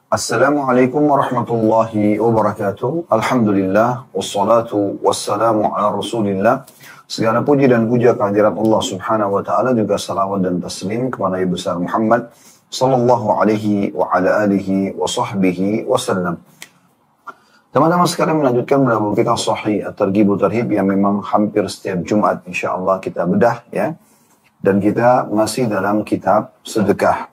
Assalamualaikum warahmatullahi wabarakatuh. Alhamdulillah, wassalatu wassalamu ala rasulillah. Segala puji dan puja kehadirat Allah subhanahu wa ta'ala, juga salawat dan taslim kepada Nabi besar Muhammad sallallahu alaihi wa ala alihi wa sahbihi wasallam. Teman-teman sekalian, melanjutkan belajar kita Sahih At-Targhib Tarhib yang memang hampir setiap Jumat insyaAllah kita bedah ya. Dan kita masih dalam kitab sedekah.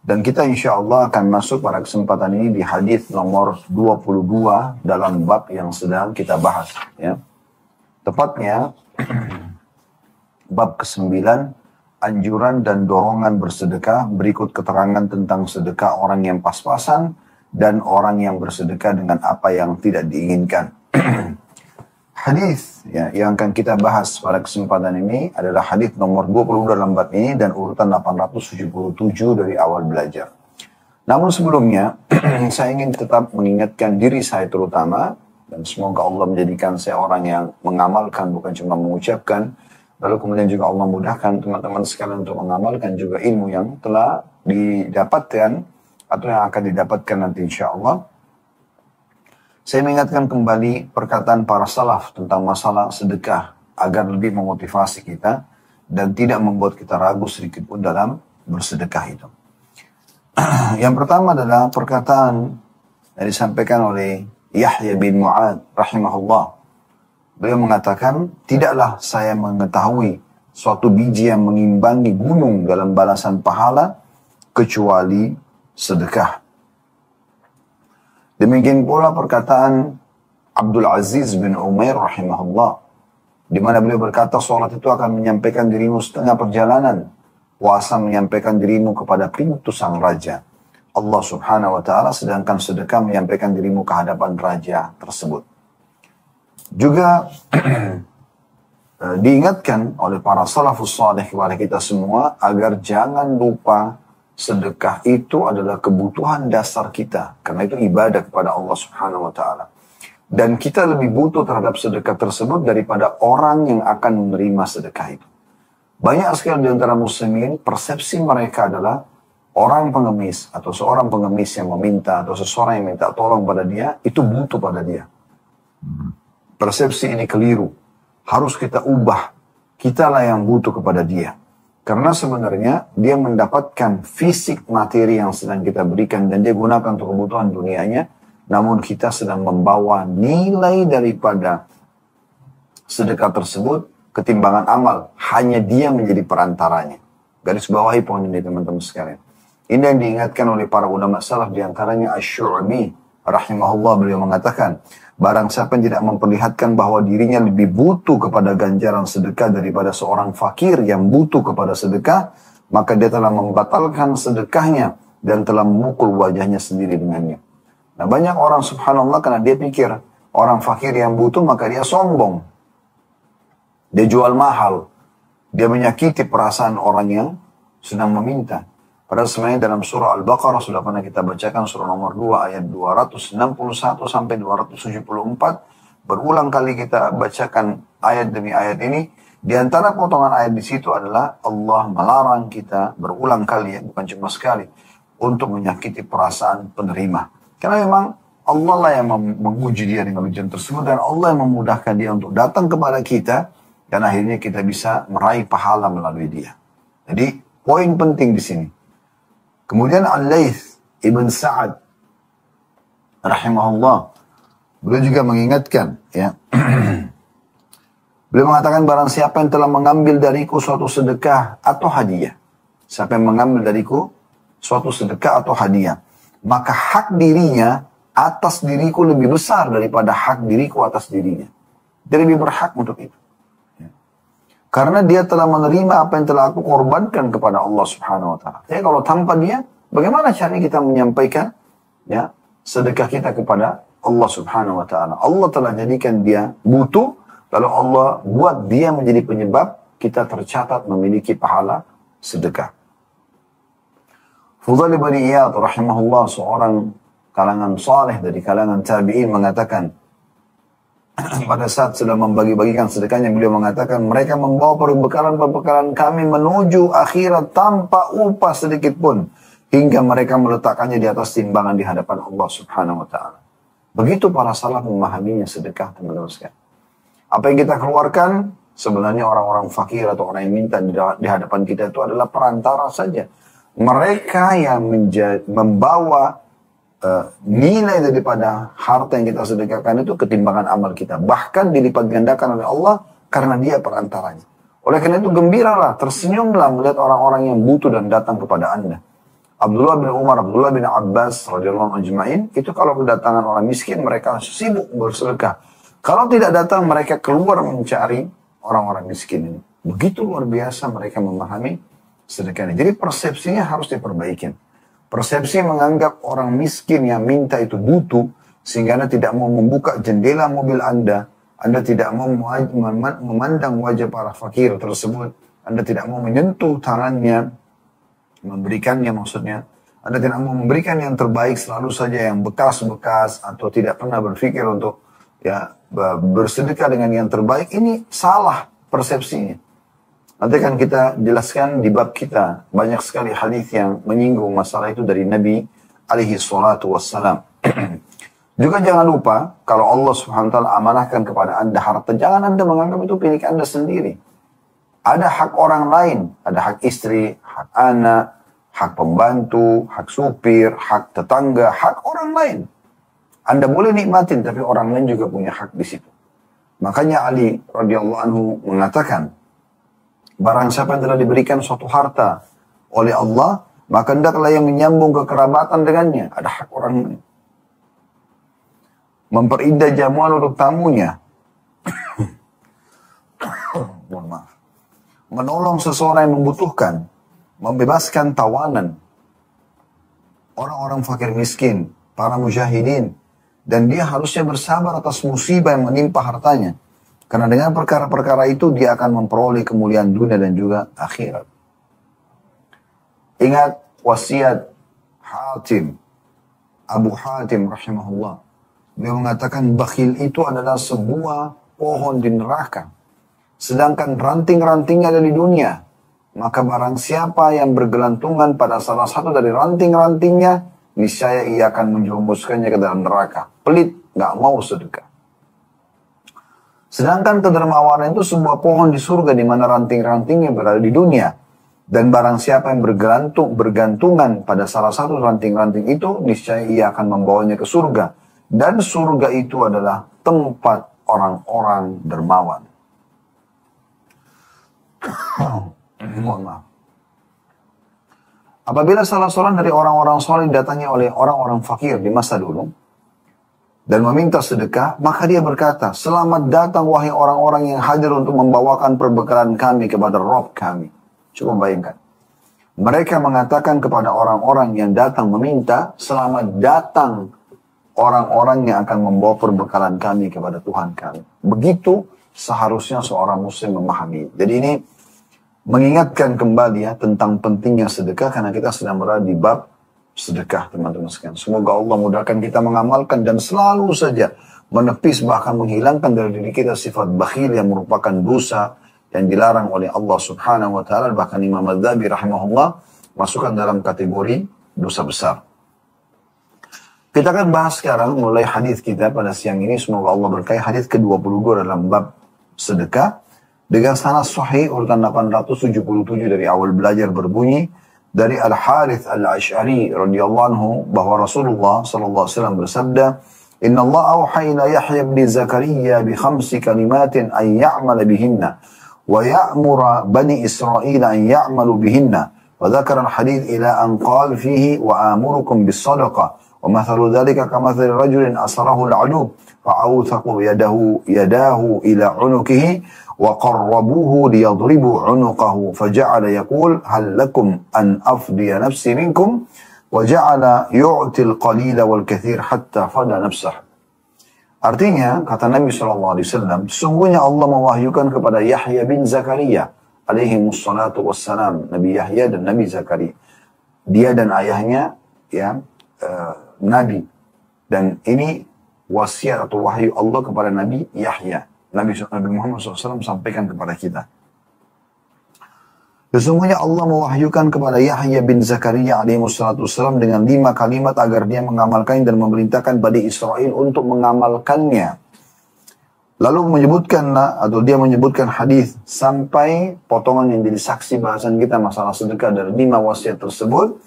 Dan kita insya Allah akan masuk pada kesempatan ini di hadis nomor 22 dalam bab yang sedang kita bahas. Ya. Tepatnya bab ke-9, anjuran dan dorongan bersedekah. Berikut keterangan tentang sedekah orang yang pas-pasan dan orang yang bersedekah dengan apa yang tidak diinginkan. Hadis ya, yang akan kita bahas pada kesempatan ini adalah hadis nomor 20 dalam bab ini dan urutan 877 dari awal belajar. Namun sebelumnya, saya ingin tetap mengingatkan diri saya terutama, dan semoga Allah menjadikan saya orang yang mengamalkan, bukan cuma mengucapkan, lalu kemudian juga Allah mudahkan teman-teman sekalian untuk mengamalkan juga ilmu yang telah didapatkan, atau yang akan didapatkan nanti insya Allah. Saya mengingatkan kembali perkataan para salaf tentang masalah sedekah agar lebih memotivasi kita dan tidak membuat kita ragu sedikit pun dalam bersedekah itu. Yang pertama adalah perkataan yang disampaikan oleh Yahya bin Mu'ad rahimahullah. Beliau mengatakan, tidaklah saya mengetahui suatu biji yang mengimbangi gunung dalam balasan pahala kecuali sedekah. Demikian pula perkataan Abdul Aziz bin Umair rahimahullah, di mana beliau berkata, salat itu akan menyampaikan dirimu setengah perjalanan, puasa menyampaikan dirimu kepada pintu sang raja Allah subhanahu wa ta'ala, sedangkan sedekah menyampaikan dirimu ke hadapan raja tersebut. Juga diingatkan oleh para salafus salih kepada kita semua agar jangan lupa sedekah itu adalah kebutuhan dasar kita. Karena itu ibadah kepada Allah subhanahu wa ta'ala. Dan kita lebih butuh terhadap sedekah tersebut daripada orang yang akan menerima sedekah itu. Banyak sekali di antara muslimin, persepsi mereka adalah orang pengemis atau seorang pengemis yang meminta atau seseorang yang minta tolong pada dia, itu butuh pada dia. Persepsi ini keliru. Harus kita ubah. Kitalah yang butuh kepada dia. Karena sebenarnya dia mendapatkan fisik materi yang sedang kita berikan dan dia gunakan untuk kebutuhan dunianya. Namun kita sedang membawa nilai daripada sedekah tersebut ketimbangan amal. Hanya dia menjadi perantaranya. Garis bawahi poin ini teman-teman sekalian. Ini yang diingatkan oleh para ulama salaf, diantaranya Asy-Syu'bi rahimahullah, beliau mengatakan, barang siapa yang tidak memperlihatkan bahwa dirinya lebih butuh kepada ganjaran sedekah daripada seorang fakir yang butuh kepada sedekah, maka dia telah membatalkan sedekahnya dan telah memukul wajahnya sendiri dengannya. Nah, banyak orang subhanallah karena dia pikir orang fakir yang butuh maka dia sombong. Dia jual mahal. Dia menyakiti perasaan orang yang sedang meminta. Padahal sebenarnya dalam surah Al-Baqarah sudah pernah kita bacakan, surah nomor 2 ayat 261 sampai 274. Berulang kali kita bacakan ayat demi ayat ini. Di antara potongan ayat di situ adalah Allah melarang kita berulang kali, ya, bukan cuma sekali, untuk menyakiti perasaan penerima. Karena memang Allah lah yang menguji dia dengan ujian tersebut, dan Allah yang memudahkan dia untuk datang kepada kita, dan akhirnya kita bisa meraih pahala melalui dia. Jadi poin penting di sini. Kemudian Al-Laits Ibn Sa'ad rahimahullah, beliau juga mengingatkan, ya. Beliau mengatakan, barang siapa yang telah mengambil dariku suatu sedekah atau hadiah. Siapa yang mengambil dariku suatu sedekah atau hadiah, maka hak dirinya atas diriku lebih besar daripada hak diriku atas dirinya. Dia lebih berhak untuk itu. Karena dia telah menerima apa yang telah aku korbankan kepada Allah subhanahu wa ta'ala. Jadi kalau tanpa dia, bagaimana caranya kita menyampaikan, ya, sedekah kita kepada Allah subhanahu wa ta'ala. Allah telah jadikan dia butuh, lalu Allah buat dia menjadi penyebab kita tercatat memiliki pahala sedekah. Fudail bin Iyad rahimahullah, seorang kalangan saleh dari kalangan tabi'in, mengatakan, pada saat sedang membagi-bagikan sedekahnya, beliau mengatakan, mereka membawa perbekalan-perbekalan kami menuju akhirat tanpa upah sedikit pun, hingga mereka meletakkannya di atas timbangan di hadapan Allah Subhanahu wa Ta'ala. Begitu para salaf memahaminya sedekah, teman-teman sekalian. Apa yang kita keluarkan, sebenarnya orang-orang fakir atau orang yang minta di hadapan kita itu adalah perantara saja. Mereka yang membawa nilai daripada harta yang kita sedekahkan itu ketimbangan amal kita. Bahkan dilipat gandakan oleh Allah karena dia perantaranya. Oleh karena itu gembiralah, tersenyumlah melihat orang-orang yang butuh dan datang kepada Anda. Abdullah bin Umar, Abdullah bin Abbas radhiyallahu ajma'in, itu kalau kedatangan orang miskin mereka sibuk bersedekah. Kalau tidak datang mereka keluar mencari orang-orang miskin ini. Begitu luar biasa mereka memahami sedekah ini. Jadi persepsinya harus diperbaiki. Persepsi menganggap orang miskin yang minta itu butuh, sehingga Anda tidak mau membuka jendela mobil Anda tidak mau memandang wajah para fakir tersebut, Anda tidak mau menyentuh tangannya, memberikannya maksudnya, Anda tidak mau memberikan yang terbaik, selalu saja yang bekas-bekas, atau tidak pernah berpikir untuk bersedekah dengan yang terbaik. Ini salah persepsinya. Nanti akan kita jelaskan di bab kita. Banyak sekali hadis yang menyinggung masalah itu dari Nabi alaihi salatu wassalam. Juga jangan lupa, kalau Allah subhanahu wa ta'ala amanahkan kepada Anda harta, jangan Anda menganggap itu milik Anda sendiri. Ada hak orang lain. Ada hak istri, hak anak, hak pembantu, hak supir, hak tetangga, hak orang lain. Anda boleh nikmatin, tapi orang lain juga punya hak di situ. Makanya Ali radhiyallahu anhu mengatakan, barang siapa yang telah diberikan suatu harta oleh Allah, maka hendaklah yang menyambung kekerabatan dengannya. Ada hak orang lain. Memperindah jamuan untuk tamunya. Mohon maaf. Menolong seseorang yang membutuhkan. Membebaskan tawanan. Orang-orang fakir miskin. Para mujahidin. Dan dia harusnya bersabar atas musibah yang menimpa hartanya. Karena dengan perkara-perkara itu dia akan memperoleh kemuliaan dunia dan juga akhirat. Ingat wasiat Hatim, Abu Hatim rahimahullah. Dia mengatakan bakhil itu adalah sebuah pohon di neraka. Sedangkan ranting-rantingnya ada di dunia. Maka barang siapa yang bergelantungan pada salah satu dari ranting-rantingnya, niscaya ia akan menjerumuskannya ke dalam neraka. Pelit, gak mau sedekah. Sedangkan kedermawanan itu sebuah pohon di surga di mana ranting-rantingnya berada di dunia. Dan barang siapa yang bergantungan pada salah satu ranting-ranting itu, niscaya ia akan membawanya ke surga. Dan surga itu adalah tempat orang-orang dermawan. Mohon maaf. Apabila salah seorang dari orang-orang soleh didatangi oleh orang-orang fakir di masa dulu, dan meminta sedekah, maka dia berkata, selamat datang wahai orang-orang yang hadir untuk membawakan perbekalan kami kepada Rabb kami. Coba bayangkan. Mereka mengatakan kepada orang-orang yang datang meminta, selamat datang orang-orang yang akan membawa perbekalan kami kepada Tuhan kami. Begitu seharusnya seorang muslim memahami. Jadi ini mengingatkan kembali ya tentang pentingnya sedekah, karena kita sedang berada di bab sedekah, teman-teman sekalian. Semoga Allah mudahkan kita mengamalkan dan selalu saja menepis bahkan menghilangkan dari diri kita sifat bakhil yang merupakan dosa yang dilarang oleh Allah Subhanahu wa taala. Bahkan Imam Adz-Dzahabi rahimahullah masukkan dalam kategori dosa besar. Kita akan bahas sekarang mulai hadis kita pada siang ini, semoga Allah berkahi, hadis ke-22 dalam bab sedekah dengan sanad sahih urutan 877 dari awal belajar berbunyi dari Al-Harith Al-Ash'ari radhiyallahu anhu bahwa Rasulullah sallallahu alaihi wasallam bersabda, "Inna Allah auha ila Yahya bin Zakaria bi 5 kalimatin an ya'mala bihinna wa ya'mura bani Israil an ya'malu bihinna." Wa dzakara al-hadith ila an qala fihi wa amurukum bis sadaqah wa mathalu dhalika kamathali rajulin asarahu al-'adu fa'awthaqu yadahu ila 'unukihi وقربوه ليضربوا عنقه فجعل يقول هل لكم أن أفدي نفسي منكم وجعل يعطي القليل والكثير حتى فدى نفسه. Artinya, kata Nabi SAW, sesungguhnya Allah mewahyukan kepada Yahya bin Zakaria alaihi mussalatu wassalam, Nabi Yahya dan Nabi Zakaria. Dia dan ayahnya Nabi. Dan ini wasiat atau wahyu Allah kepada Nabi Yahya. Nabi Muhammad SAW sampaikan kepada kita. Sesungguhnya Allah mewahyukan kepada Yahya bin Zakaria alaihissalam dengan 5 kalimat agar dia mengamalkannya dan memerintahkan Bani Israel untuk mengamalkannya. Lalu dia menyebutkan hadis sampai potongan yang jadi saksi bahasan kita masalah sedekah dari 5 wasiat tersebut,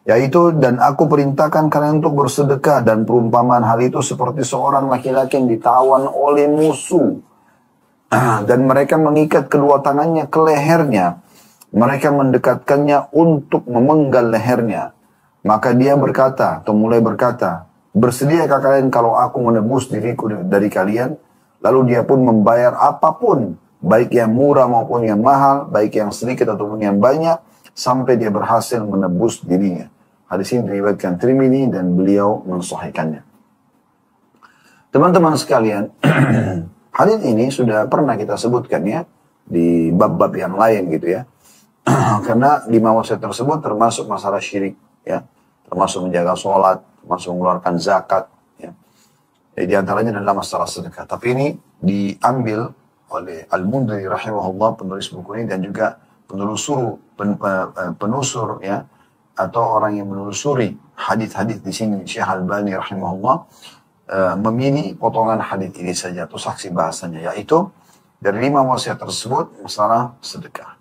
yaitu dan aku perintahkan kalian untuk bersedekah, dan perumpamaan hal itu seperti seorang laki-laki yang ditawan oleh musuh dan mereka mengikat kedua tangannya ke lehernya. Mereka mendekatkannya untuk memenggal lehernya. Maka dia mulai berkata, bersediakah kalian kalau aku menebus diriku dari kalian? Lalu dia pun membayar apapun, baik yang murah maupun yang mahal, baik yang sedikit ataupun yang banyak, sampai dia berhasil menebus dirinya. Hadis ini diriwayatkan Tirmidzi dan beliau mensahihkannya. Teman-teman sekalian, hadis ini sudah pernah kita sebutkan ya di bab-bab yang lain gitu ya. Karena 5 wasiat tersebut termasuk masalah syirik, ya, termasuk menjaga sholat, termasuk mengeluarkan zakat, ya. Di antaranya adalah masalah sedekah. Tapi ini diambil oleh Al-Mundhiri rahimahullah, penulis buku ini, dan juga penusur, ya, atau orang yang menelusuri hadis-hadis di sini, Syekh Al-Albani rahimahullah, memilih potongan hadis ini saja atau saksi bahasanya, yaitu dari 5 wasiat tersebut masalah sedekah.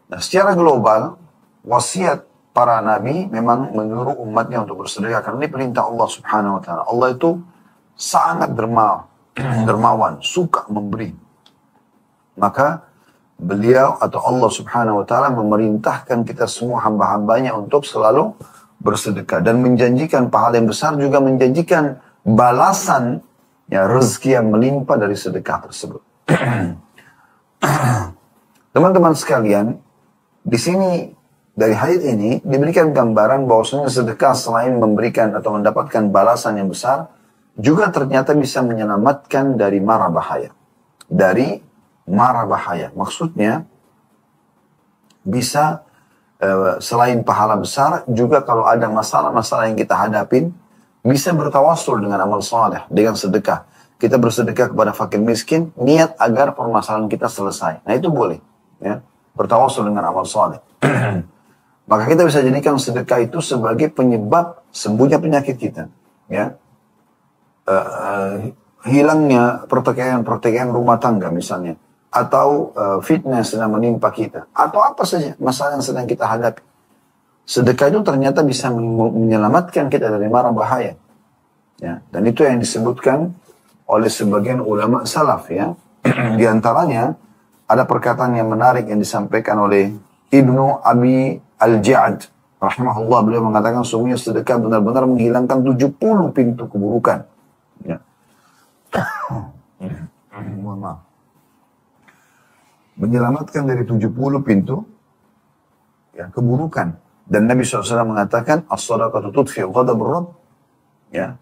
Nah, secara global, wasiat para nabi memang menyuruh umatnya untuk bersedekah karena ini perintah Allah Subhanahu wa taala. Allah itu sangat dermawan, suka memberi. Maka beliau atau Allah Subhanahu wa taala memerintahkan kita semua hamba-hambanya untuk selalu bersedekah dan menjanjikan pahala yang besar, juga menjanjikan balasan, ya, rezeki yang melimpah dari sedekah tersebut. Teman-teman sekalian, di sini dari hadis ini diberikan gambaran bahwasanya sedekah selain memberikan atau mendapatkan balasan yang besar, juga ternyata bisa menyelamatkan dari mara bahaya. Dari mara bahaya. Maksudnya bisa selain pahala besar, juga kalau ada masalah-masalah yang kita hadapin, bisa bertawassul dengan amal saleh, dengan sedekah. Kita bersedekah kepada fakir miskin, niat agar permasalahan kita selesai. Nah itu boleh, ya. Bertawassul dengan amal saleh. Maka kita bisa jadikan sedekah itu sebagai penyebab sembuhnya penyakit kita, ya. Hilangnya pertikaian rumah tangga misalnya, atau fitnah yang sedang menimpa kita, atau apa saja masalah yang sedang kita hadapi. Sedekah itu ternyata bisa menyelamatkan kita dari mara bahaya, ya. Dan itu yang disebutkan oleh sebagian ulama salaf, ya. Di antaranya ada perkataan yang menarik yang disampaikan oleh Ibnu Abi Al-Ja'ad rahimahullah. Beliau mengatakan sungguhnya sedekah benar-benar menghilangkan 70 pintu keburukan, ya. Menyelamatkan dari 70 pintu, ya, keburukan. Dan Nabi SAW mengatakan as-sadaqatu tudfi'u ghadabur rabb, ya.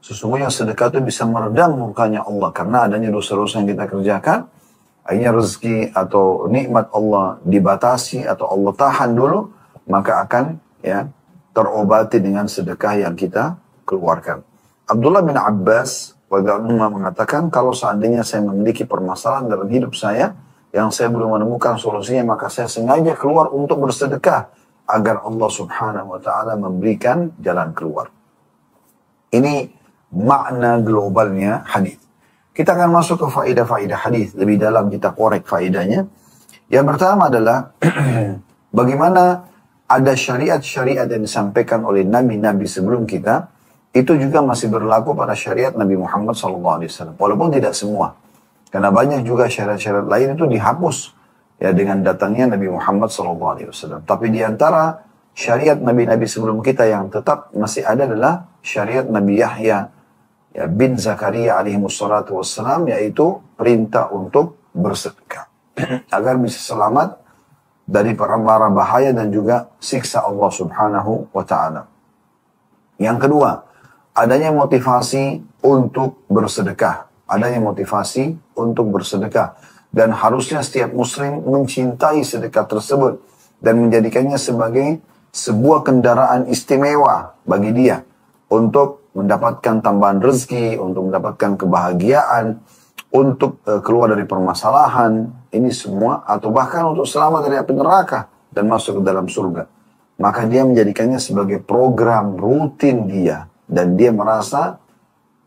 Sesungguhnya sedekah itu bisa meredam murkanya Allah karena adanya dosa-dosa yang kita kerjakan. Akhirnya rezeki atau nikmat Allah dibatasi atau Allah tahan dulu, maka akan, ya, terobati dengan sedekah yang kita keluarkan. Abdullah bin Abbas mengatakan, kalau seandainya saya memiliki permasalahan dalam hidup saya yang saya belum menemukan solusinya, maka saya sengaja keluar untuk bersedekah agar Allah Subhanahu wa taala memberikan jalan keluar. Ini makna globalnya hadis. Kita akan masuk ke faedah-faedah hadis lebih dalam, kita korek faedahnya. Yang pertama adalah bagaimana ada syariat-syariat yang disampaikan oleh nabi-nabi sebelum kita, itu juga masih berlaku pada syariat Nabi Muhammad SAW. Walaupun tidak semua. Karena banyak juga syariat-syariat lain itu dihapus, ya, dengan datangnya Nabi Muhammad SAW. Tapi di antara syariat nabi-nabi sebelum kita yang tetap masih ada adalah syariat Nabi Yahya, ya, bin Zakaria alaihissalatu wassalam, yaitu perintah untuk bersedekah agar bisa selamat dari mara bahaya dan juga siksa Allah Subhanahu wa taala. Yang kedua, adanya motivasi untuk bersedekah, dan harusnya setiap muslim mencintai sedekah tersebut dan menjadikannya sebagai sebuah kendaraan istimewa bagi dia untuk mendapatkan tambahan rezeki, untuk mendapatkan kebahagiaan, untuk keluar dari permasalahan, ini semua, atau bahkan untuk selamat dari api neraka dan masuk ke dalam surga. Maka dia menjadikannya sebagai program rutin dia, dan dia merasa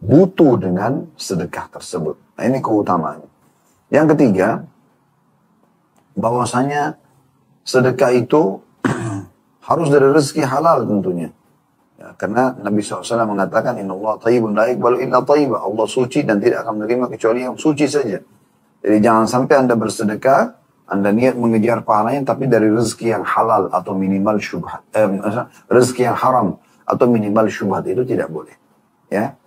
butuh dengan sedekah tersebut. Nah, ini keutamaannya. Yang ketiga, bahwasanya sedekah itu harus dari rezeki halal tentunya. Ya, karena Nabi SAW mengatakan, Inna Allah tayyibun la iqbalu illa tayyibah. Allah suci dan tidak akan menerima kecuali yang suci saja. Jadi jangan sampai Anda bersedekah, Anda niat mengejar pahalanya, tapi dari rezeki yang halal atau minimal syubhat. Rezeki yang haram atau minimal syubhat, itu tidak boleh. Ya,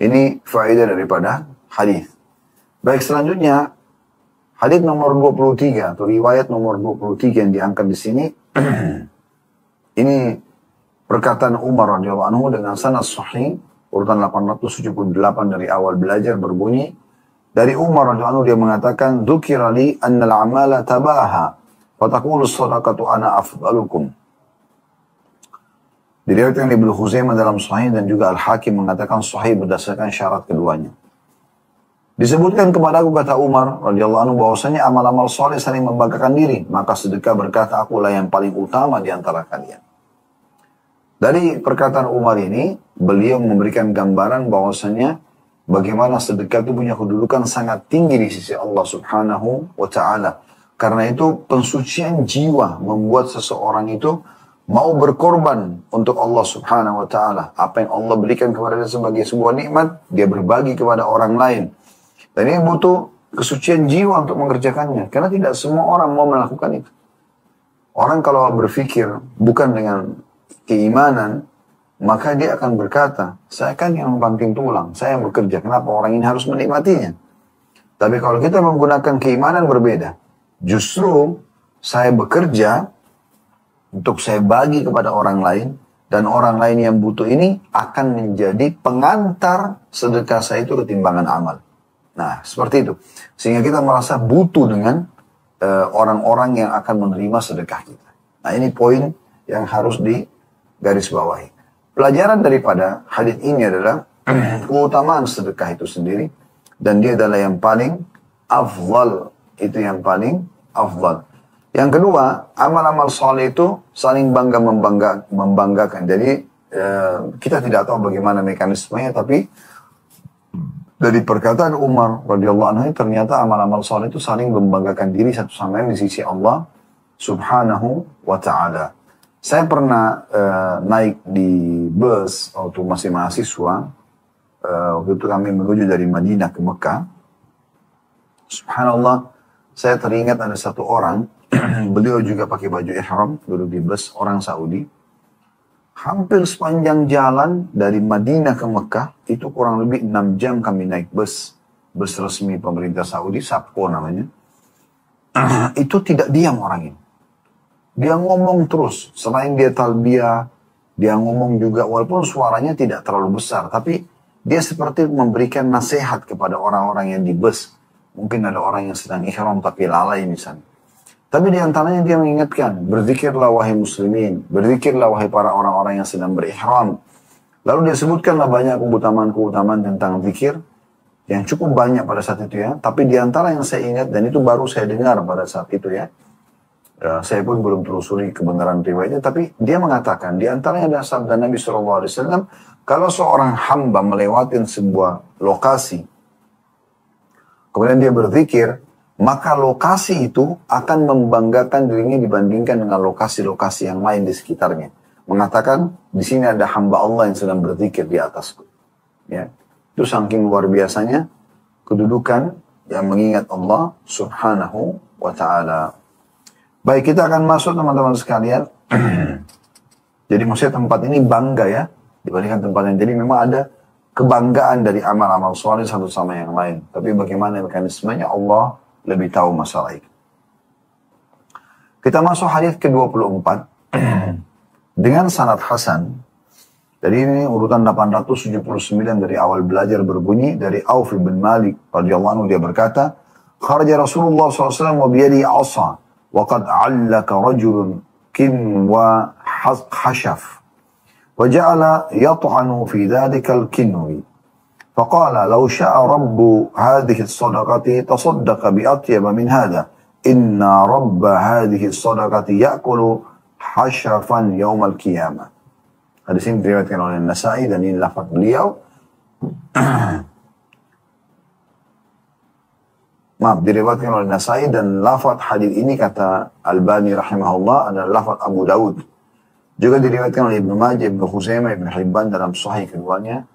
ini faedah daripada hadis. Baik, selanjutnya hadis nomor 23 atau riwayat nomor 23 yang diangkat di sini. Ini perkataan Umar radhiyallahu anhu dengan sanad sahih, urutan 878 dari awal belajar berbunyi, dari Umar radhiyallahu anhu dia mengatakan, "Dzukira li anna al-amala tabaha, wa taqulu as-sadaqatu ana afdalukum." Diriwayatkan Ibnu Khuzaimah dalam sahih dan juga Al-Hakim mengatakan sahih berdasarkan syarat keduanya. Disebutkan kepadaku, kata Umar radhiyallahu anhu, bahwasanya amal-amal soleh saling membanggakan diri, maka sedekah berkata, akulah yang paling utama di antara kalian. Dari perkataan Umar ini, beliau memberikan gambaran bahwasanya bagaimana sedekah itu punya kedudukan sangat tinggi di sisi Allah Subhanahu wa Ta'ala. Karena itu pensucian jiwa membuat seseorang itu mau berkorban untuk Allah Subhanahu wa Ta'ala. Apa yang Allah berikan kepada dia sebagai sebuah nikmat, dia berbagi kepada orang lain. Dan ini butuh kesucian jiwa untuk mengerjakannya. Karena tidak semua orang mau melakukan itu. Orang kalau berpikir bukan dengan keimanan, maka dia akan berkata, saya kan yang banting tulang, saya yang bekerja, kenapa orang ini harus menikmatinya? Tapi kalau kita menggunakan keimanan berbeda, justru saya bekerja untuk saya bagi kepada orang lain, dan orang lain yang butuh ini akan menjadi pengantar sedekah saya itu ketimbangan amal. Nah, seperti itu. Sehingga kita merasa butuh dengan orang-orang yang akan menerima sedekah kita. Nah, ini poin yang harus digaris bawahi. Pelajaran daripada hadis ini adalah keutamaan sedekah itu sendiri, dan dia adalah yang paling afdal. Itu yang paling afdal. Yang kedua, amal-amal soleh itu saling membanggakan. Jadi kita tidak tahu bagaimana mekanismenya, tapi dari perkataan Umar radhiyallahu anhu, ternyata amal-amal soleh itu saling membanggakan diri satu sama lain di sisi Allah Subhanahu wa Ta'ala. Saya pernah naik di bus waktu masih mahasiswa. Waktu itu kami menuju dari Madinah ke Mekah. Subhanallah, saya teringat ada satu orang, beliau juga pakai baju ihram, duduk di bus, orang Saudi. Hampir sepanjang jalan dari Madinah ke Mekah, itu kurang lebih 6 jam kami naik bus. Bus resmi pemerintah Saudi, Sapco namanya. Itu tidak diam orang ini. Dia ngomong terus, selain dia talbiyah, dia ngomong juga walaupun suaranya tidak terlalu besar, tapi dia seperti memberikan nasihat kepada orang-orang yang di bus. Mungkin ada orang yang sedang ihram tapi lalai misalnya. Tapi di antaranya dia mengingatkan, berzikirlah wahai muslimin, berzikirlah wahai para orang-orang yang sedang berihram. Lalu dia sebutkanlah banyak keutamaan-keutamaan tentang zikir yang cukup banyak pada saat itu ya. Tapi di antara yang saya ingat, dan itu baru saya dengar pada saat itu ya, saya pun belum telusuri kebenaran riwayatnya, tapi dia mengatakan di antaranya ada sabda Nabi SAW, kalau seorang hamba melewati sebuah lokasi, kemudian dia berzikir, maka lokasi itu akan membanggakan dirinya dibandingkan dengan lokasi-lokasi yang lain di sekitarnya. Mengatakan, di sini ada hamba Allah yang sedang berzikir di atasku. Ya. Itu saking luar biasanya kedudukan yang mengingat Allah Subhanahu wa Ta'ala. Baik, kita akan masuk teman-teman sekalian. Jadi maksudnya tempat ini bangga ya, dibandingkan tempat lain. Jadi memang ada kebanggaan dari amal-amal soleh satu sama yang lain. Tapi bagaimana mekanismenya, Allah lebih tahu masalah itu. Kita masuk hadis ke-24 dengan sanad hasan. Jadi ini urutan 879 dari awal belajar berbunyi dari Auf bin Malik radhiyallahu anhu, dia berkata, kharaja Rasulullah SAW wa biyadihi 'asa wa qad 'allaka rajulun kin wa hashaf وجعل يطعن في ذلك الكنوي فقال لو شاء رب هذه الصدقة تصدق بأطيب من هذا إن رب هذه الصدقة يأكل حشرفا يوم القيامة. Hadis ini diriwayatkan oleh Nasai dan ini lafaz beliau. Maaf, diriwayatkan oleh Nasai dan lafaz hadis ini kata Albani rahimahullah adalah lafaz Abu Daud. Juga diriwayatkan oleh Ibnu Majah, Ibnu Khuzaimah, Ibnu Hibban dalam sahih keduanya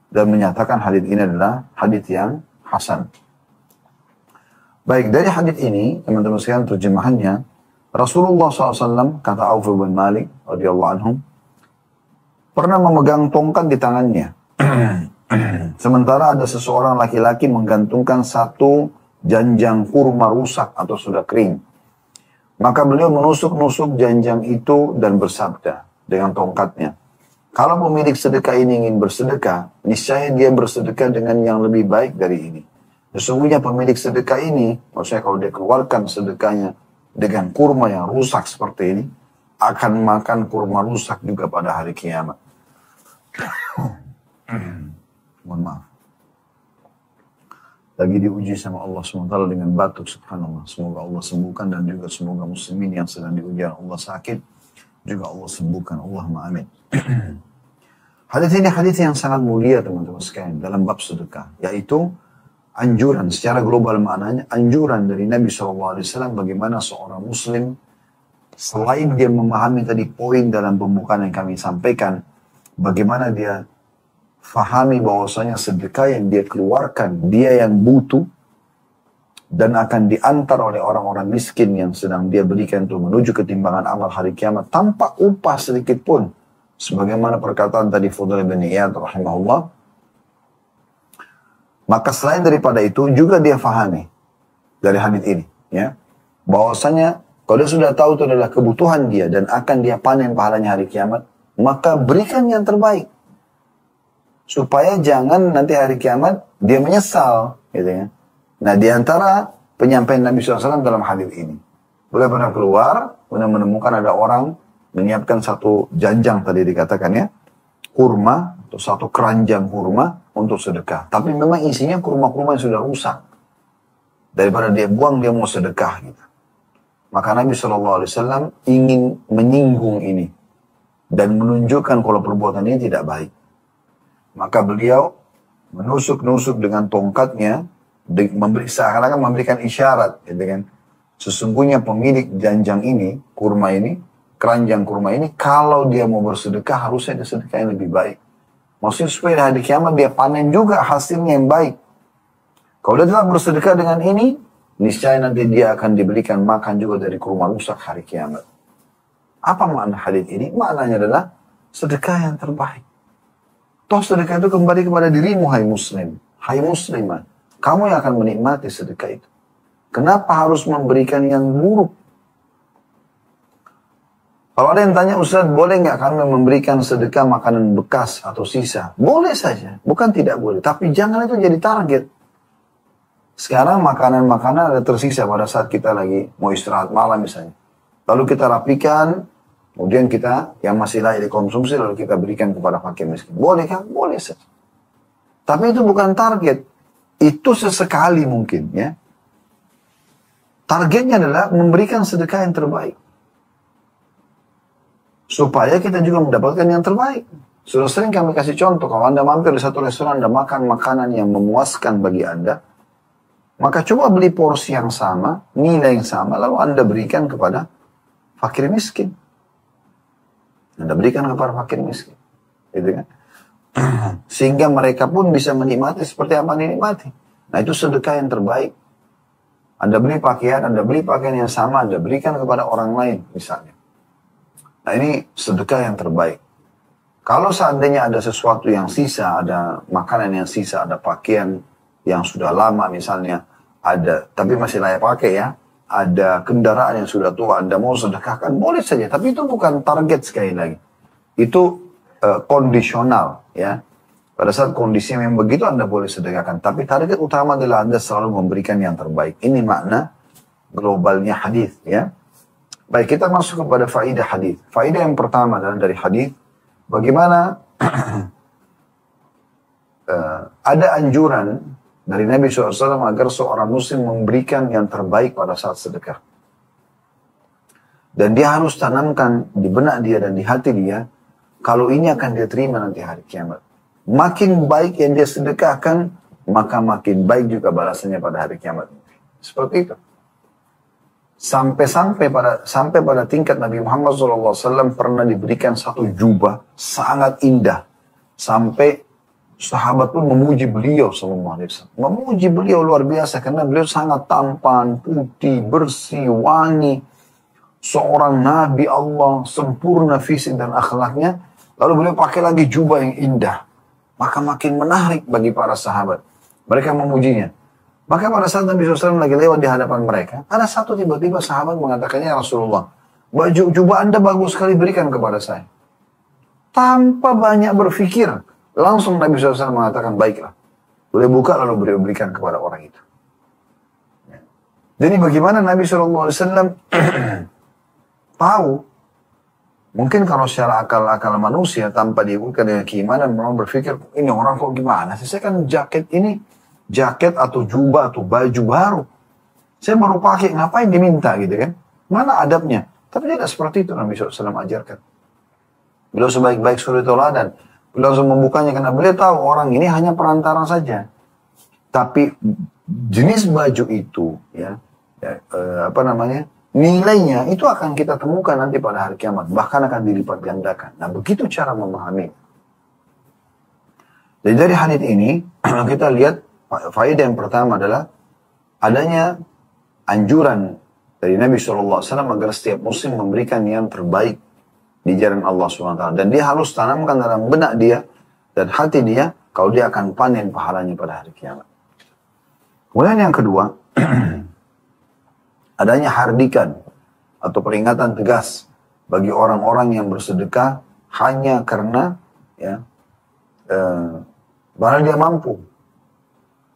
dan menyatakan hadis ini adalah hadis yang hasan. Baik, dari hadis ini teman-teman sekalian terjemahannya, Rasulullah SAW kata Auf bin Malik radhiyallahu anhum pernah memegang tongkat di tangannya. Sementara ada seseorang laki-laki menggantungkan satu janjang kurma rusak atau sudah kering. Maka beliau menusuk-nusuk janjang itu dan bersabda dengan tongkatnya, kalau pemilik sedekah ini ingin bersedekah, niscaya dia bersedekah dengan yang lebih baik dari ini. Sesungguhnya pemilik sedekah ini, maksudnya kalau dia keluarkan sedekahnya dengan kurma yang rusak seperti ini, akan makan kurma rusak juga pada hari kiamat. Mohon maaf. Lagi diuji sama Allah SWT dengan batuk, subhanallah. Semoga Allah sembuhkan dan juga semoga muslimin yang sedang diuji Allah sakit, juga Allah sembuhkan. Allahumma amin. Hadis ini hadis yang sangat mulia teman-teman sekalian dalam bab sedekah, yaitu anjuran secara global maknanya, anjuran dari Nabi SAW bagaimana seorang muslim selain dia memahami tadi poin dalam pembukaan yang kami sampaikan, bagaimana dia fahami bahwasanya sedekah yang dia keluarkan, dia yang butuh dan akan diantar oleh orang-orang miskin yang sedang dia berikan untuk menuju ketimbangan amal hari kiamat tanpa upah sedikit pun. Sebagaimana perkataan tadi Fudail bin Iyad rahimahullah. Maka selain daripada itu juga dia fahami dari hadis ini, ya, bahwasanya kalau dia sudah tahu itu adalah kebutuhan dia dan akan dia panen pahalanya hari kiamat, maka berikan yang terbaik. Supaya jangan nanti hari kiamat dia menyesal, gitu ya. Nah, di antara penyampaian Nabi SAW dalam hadis ini, beliau pernah keluar, pernah menemukan ada orang menyiapkan satu janjang tadi dikatakan ya, kurma atau satu keranjang kurma untuk sedekah. Tapi memang isinya kurma-kurma yang sudah rusak. Daripada dia buang, dia mau sedekah gitu. Maka Nabi SAW ingin menyinggung ini dan menunjukkan kalau perbuatan ini tidak baik. Maka beliau menusuk-nusuk dengan tongkatnya, seakan-akan memberikan isyarat, gitu kan. Sesungguhnya pemilik janjang ini, kurma ini, keranjang kurma ini, kalau dia mau bersedekah, harusnya dia sedekah yang lebih baik. Maksudnya supaya di hari kiamat dia panen juga hasilnya yang baik. Kalau dia telah bersedekah dengan ini, niscaya nanti dia akan diberikan makan juga dari kurma rusak hari kiamat. Apa makna hadis ini? Maknanya adalah sedekah yang terbaik. Toh sedekah itu kembali kepada dirimu, hai muslim, hai muslimah. Kamu yang akan menikmati sedekah itu. Kenapa harus memberikan yang buruk? Kalau ada yang tanya, Ustaz, boleh nggak kami memberikan sedekah makanan bekas atau sisa? Boleh saja, bukan tidak boleh. Tapi jangan itu jadi target. Sekarang makanan-makanan ada tersisa pada saat kita lagi mau istirahat malam misalnya. Lalu kita rapikan, kemudian kita yang masih layak dikonsumsi lalu kita berikan kepada fakir miskin. Boleh kan? Boleh saja. Tapi itu bukan target. Itu sesekali mungkin ya. Targetnya adalah memberikan sedekah yang terbaik. Supaya kita juga mendapatkan yang terbaik. Sudah sering kami kasih contoh, kalau Anda mampir di satu restoran, Anda makan makanan yang memuaskan bagi Anda, maka coba beli porsi yang sama, nilai yang sama, lalu Anda berikan kepada fakir miskin. Anda berikan kepada fakir miskin. Gitu kan? Sehingga mereka pun bisa menikmati seperti apa yang dinikmati. Nah itu sedekah yang terbaik. Anda beli pakaian yang sama, Anda berikan kepada orang lain misalnya. Nah ini sedekah yang terbaik. Kalau seandainya ada sesuatu yang sisa, ada makanan yang sisa, ada pakaian yang sudah lama misalnya, ada tapi masih layak pakai ya, ada kendaraan yang sudah tua, Anda mau sedekahkan, boleh saja. Tapi itu bukan target sekali lagi. Itu kondisional ya. Pada saat kondisi yang begitu Anda boleh sedekahkan. Tapi target utama adalah Anda selalu memberikan yang terbaik. Ini makna globalnya hadis ya. Baik, kita masuk kepada faidah hadis. Faidah yang pertama adalah dari hadis, bagaimana ada anjuran dari Nabi SAW agar seorang muslim memberikan yang terbaik pada saat sedekah. Dan dia harus tanamkan di benak dia dan di hati dia, kalau ini akan dia terima nanti hari kiamat. Makin baik yang dia sedekahkan, maka makin baik juga balasannya pada hari kiamat. Seperti itu. Sampai pada tingkat Nabi Muhammad SAW pernah diberikan satu jubah sangat indah. Sampai sahabat pun memuji beliau SAW. Memuji beliau luar biasa karena beliau sangat tampan, putih, bersih, wangi. Seorang Nabi Allah, sempurna fisik dan akhlaknya. Lalu beliau pakai lagi jubah yang indah. Maka makin menarik bagi para sahabat. Mereka memujinya. Maka pada saat Nabi SAW lagi lewat di hadapan mereka, ada satu tiba-tiba sahabat mengatakannya, Rasulullah, baju jubah Anda bagus sekali, berikan kepada saya. Tanpa banyak berpikir, langsung Nabi SAW mengatakan, baiklah. Boleh buka lalu beliau berikan kepada orang itu. Jadi bagaimana Nabi SAW tahu, mungkin kalau secara akal manusia tanpa diikutkan dengan keimanan, orang berpikir, ini orang kok gimana sih? Saya kan jaket atau jubah atau baju baru. Saya baru pakai, ngapain diminta gitu kan? Mana adabnya? Tapi tidak seperti itu Nabi SAW ajarkan. Beliau sebaik-baik suri tauladan. Beliau langsung membukanya karena beliau tahu orang ini hanya perantara saja. Tapi jenis baju itu, nilainya itu akan kita temukan nanti pada hari kiamat. Bahkan akan dilipat gandakan. Nah begitu cara memahami. Jadi dari hadits ini kita lihat faedah yang pertama adalah adanya anjuran dari Nabi SAW agar setiap muslim memberikan yang terbaik di jalan Allah SWT. Dan dia harus tanamkan dalam benak dia dan hati dia kalau dia akan panen pahalanya pada hari kiamat. Kemudian yang kedua, adanya hardikan atau peringatan tegas bagi orang-orang yang bersedekah hanya karena barang dia mampu.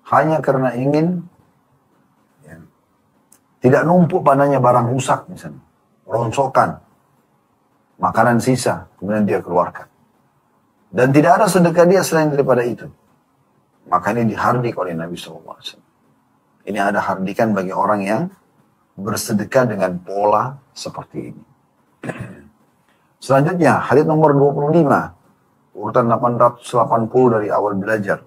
Hanya karena ingin tidak numpuk padanya barang rusak misalnya. Ronsokan. Makanan sisa. Kemudian dia keluarkan. Dan tidak ada sedekah dia selain daripada itu. Maka ini dihardik oleh Nabi SAW. Ini ada hardikan bagi orang yang bersedekah dengan pola seperti ini. Selanjutnya, hadits nomor 25. Urutan 880 dari awal belajar.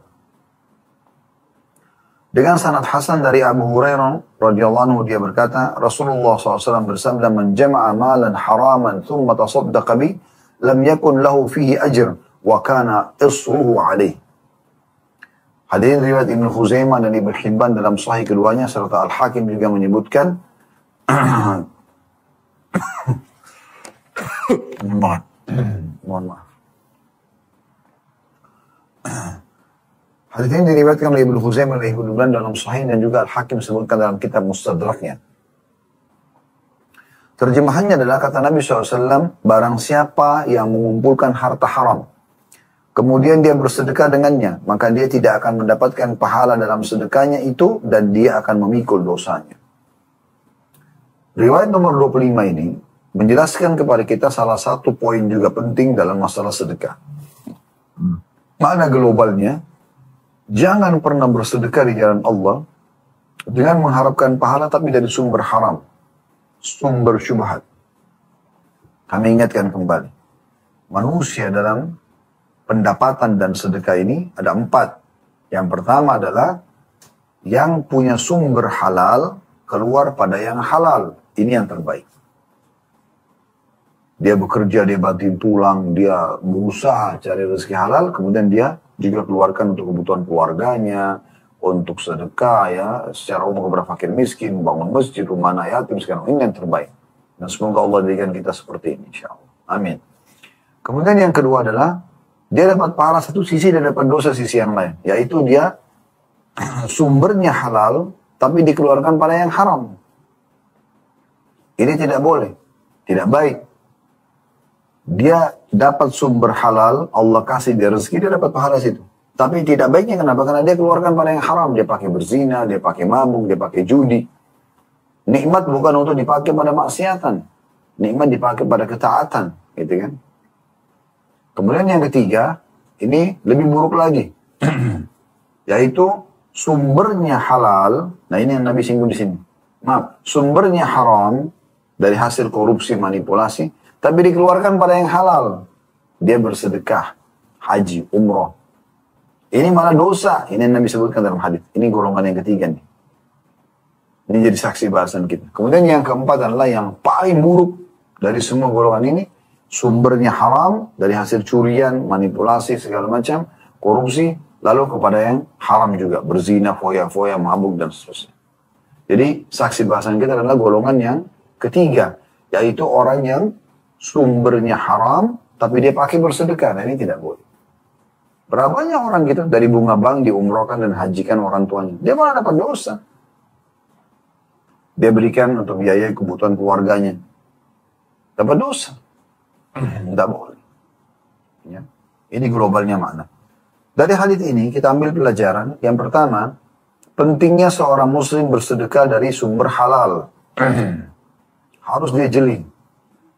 Dengan sanad hasan dari Abu Hurairah radhiyallahu anhu dia berkata, Rasulullah SAW bersabda, "Man jama'a malan haraman thumma tasaddaqa bi, lam yakun lahu fihi ajr wa kana isruhu alaih." Hadirin riwayat Ibnu Khuzaimah dan Ibnu Hibban dalam sahih keduanya serta Al-Hakim juga menyebutkan mohon maaf. Hadits ini diriwayatkan oleh Ibnu Khuzaimah dan Ibnu Hibban dalam Sahih dan juga Al-Hakim sebutkan dalam kitab Mustadraknya. Terjemahannya adalah kata Nabi SAW, barang siapa yang mengumpulkan harta haram, kemudian dia bersedekah dengannya, maka dia tidak akan mendapatkan pahala dalam sedekahnya itu dan dia akan memikul dosanya. Riwayat nomor 25 ini menjelaskan kepada kita salah satu poin juga penting dalam masalah sedekah. Makna globalnya, jangan pernah bersedekah di jalan Allah dengan mengharapkan pahala tapi dari sumber haram, sumber syubhat. Kami ingatkan kembali, manusia dalam pendapatan dan sedekah ini ada 4. Yang pertama adalah yang punya sumber halal keluar pada yang halal. Ini yang terbaik. Dia bekerja, dia banting tulang, dia berusaha cari rezeki halal, kemudian dia juga keluarkan untuk kebutuhan keluarganya, untuk sedekah ya, secara umum kepada fakir miskin, bangun masjid, rumah anak yatim, sekarang ini yang terbaik. Dan semoga Allah jadikan kita seperti ini, insyaAllah. Amin. Kemudian yang kedua adalah, dia dapat pahala satu sisi dan dapat dosa sisi yang lain. Yaitu dia sumbernya halal, tapi dikeluarkan pada yang haram. Ini tidak boleh, tidak baik. Dia dapat sumber halal, Allah kasih dia rezeki, dia dapat pahala situ. Tapi tidak baiknya kenapa? Karena dia keluarkan pada yang haram. Dia pakai berzina, dia pakai mabuk, dia pakai judi. Nikmat bukan untuk dipakai pada maksiatan. nikmat dipakai pada ketaatan, gitu kan. Kemudian yang ketiga, ini lebih buruk lagi, yaitu sumbernya halal. Nah ini yang Nabi singgung di sini. Maaf, sumbernya haram dari hasil korupsi, manipulasi, tapi dikeluarkan pada yang halal. Dia bersedekah, haji, umroh. Ini malah dosa. Ini yang Nabi sebutkan dalam hadis. Ini golongan yang ketiga nih. Ini jadi saksi bahasan kita. Kemudian yang keempat adalah yang paling buruk dari semua golongan ini. Sumbernya haram dari hasil curian, manipulasi, segala macam, korupsi, lalu kepada yang haram juga. Berzina, foya-foya, mabuk, dan seterusnya. Jadi saksi bahasan kita adalah golongan yang ketiga. Yaitu orang yang sumbernya haram, tapi dia pakai bersedekah. Nah ini tidak boleh. Berapa banyak orang gitu dari bunga bank diumrohkan dan hajikan orang tuanya. Dia malah dapat dosa. Dia berikan untuk biaya kebutuhan keluarganya. Dapat dosa. Tidak boleh. Ya. Ini globalnya makna. Dari hadis ini kita ambil pelajaran. Yang pertama, pentingnya seorang muslim bersedekah dari sumber halal. Harus dia jeli.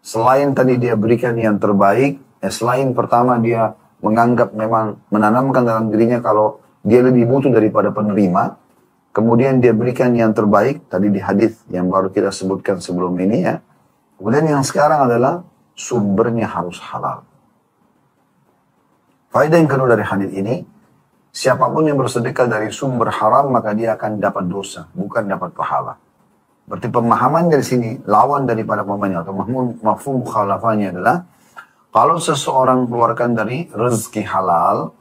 Selain tadi dia berikan yang terbaik, selain pertama dia menganggap memang menanamkan dalam dirinya kalau dia lebih butuh daripada penerima, kemudian dia berikan yang terbaik, tadi di hadis yang baru kita sebutkan sebelum ini ya. Kemudian yang sekarang adalah sumbernya harus halal. Faedah yang kedua dari hadis ini, siapapun yang bersedekah dari sumber haram maka dia akan dapat dosa, bukan dapat pahala. Berarti pemahaman dari sini, lawan daripada pemahamannya atau mafhum mukhalafahnya adalah kalau seseorang keluarkan dari rezeki halal,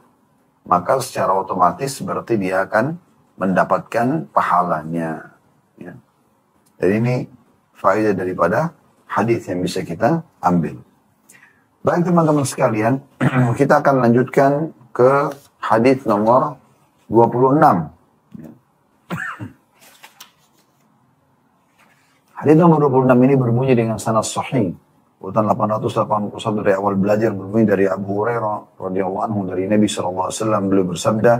maka secara otomatis berarti dia akan mendapatkan pahalanya. Ya. Jadi ini faedah daripada hadis yang bisa kita ambil. Baik teman-teman sekalian, kita akan lanjutkan ke hadis nomor 26. Hadis nomor 26 ini berbunyi dengan sanad sahih. Urutan 881 dari awal belajar berbunyi dari Abu Hurairah radhiyallahu anhu dari Nabi sallallahu alaihi wasallam, beliau bersabda,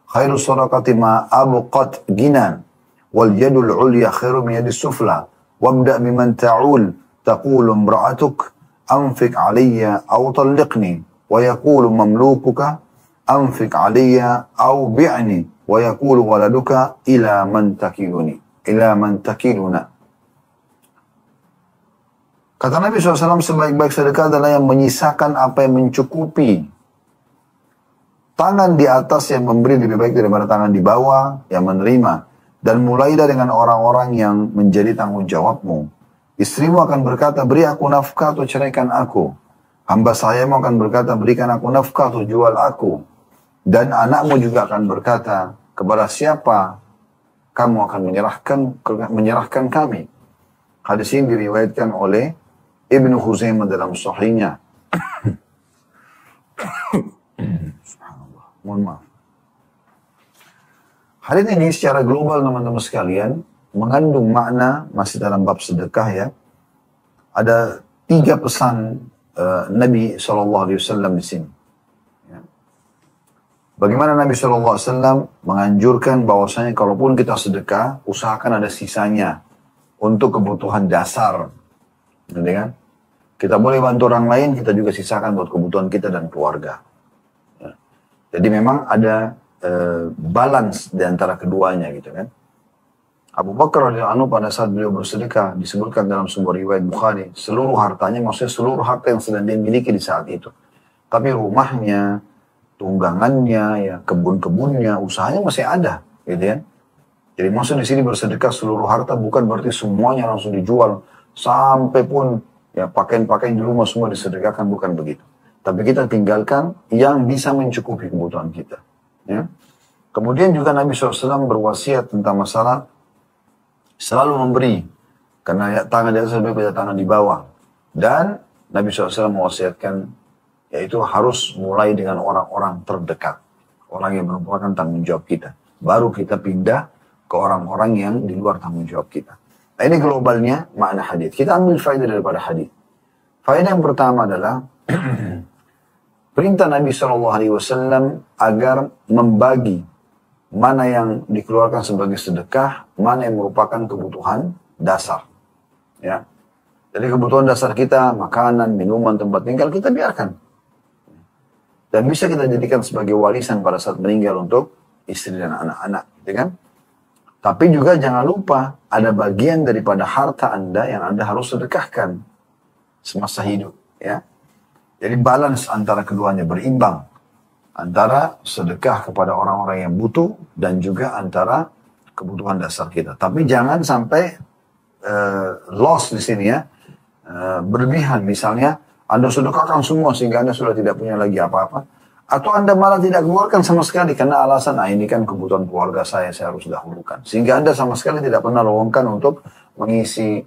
"Khairus shadaqati ma abqat ginan wal yadul ulya khairu min yadis sufla wabda biman ta'ul taqulu imra'atuk anfiq 'alayya aw talliqni wa yaqulu mamlukuka anfiq 'alayya aw bi'ni wa yaqulu waladuka ila man takiluna." Kata Nabi SAW, sebaik-baik sedekah adalah yang menyisakan apa yang mencukupi. Tangan di atas yang memberi lebih baik daripada tangan di bawah yang menerima. Dan mulailah dengan orang-orang yang menjadi tanggung jawabmu. Istrimu akan berkata, beri aku nafkah atau ceraikan aku. Hamba sayamu akan berkata, berikan aku nafkah atau jual aku. Dan anakmu juga akan berkata, kepada siapa kamu akan menyerahkan kami. Hadis ini diriwayatkan oleh Ibnu Khuzaimah dalam sahihnya. Subhanallah, mohon maaf. Hadis ini secara global teman-teman sekalian mengandung makna masih dalam bab sedekah ya. Ada 3 pesan Nabi SAW di sini. Ya. Bagaimana Nabi SAW menganjurkan bahwasanya kalaupun kita sedekah, usahakan ada sisanya untuk kebutuhan dasar. Gitu kan? Kita boleh bantu orang lain, kita juga sisakan buat kebutuhan kita dan keluarga. Ya. Jadi memang ada balance di antara keduanya gitu kan. Abu Bakar radhiyallahu anhu pada saat beliau bersedekah disebutkan dalam sebuah riwayat Bukhari, seluruh hartanya, maksudnya seluruh harta yang sedang dia miliki di saat itu. Tapi rumahnya, tunggangannya, ya kebun-kebunnya, usahanya masih ada, gitu ya. Jadi maksud di sini bersedekah seluruh harta bukan berarti semuanya langsung dijual. Sampai pun ya pakaian-pakaian di rumah semua disedekahkan, bukan begitu. Tapi kita tinggalkan yang bisa mencukupi kebutuhan kita. Ya. Kemudian juga Nabi SAW berwasiat tentang masalah selalu memberi. Karena ya, tangan di atas lebih dari tangan di bawah. Dan Nabi SAW mewasiatkan yaitu harus mulai dengan orang-orang terdekat. Orang yang merupakan tanggung jawab kita. Baru kita pindah ke orang-orang yang di luar tanggung jawab kita. Nah, ini globalnya makna hadis. Kita ambil faedah daripada hadis. Faedah yang pertama adalah perintah Nabi SAW agar membagi mana yang dikeluarkan sebagai sedekah, mana yang merupakan kebutuhan dasar. Ya. Jadi kebutuhan dasar kita, makanan, minuman, tempat tinggal, kita biarkan. Dan bisa kita jadikan sebagai warisan pada saat meninggal untuk istri dan anak-anak. Ya kan? Tapi juga jangan lupa, ada bagian daripada harta Anda yang Anda harus sedekahkan semasa hidup. Ya. Jadi balance antara keduanya, berimbang. Antara sedekah kepada orang-orang yang butuh dan juga antara kebutuhan dasar kita. Tapi jangan sampai loss di sini ya. Berlebihan misalnya, Anda sedekahkan semua sehingga Anda sudah tidak punya lagi apa-apa. Atau Anda malah tidak keluarkan sama sekali karena alasan, ini kan kebutuhan keluarga saya harus dahulukan. Sehingga Anda sama sekali tidak pernah luangkan untuk mengisi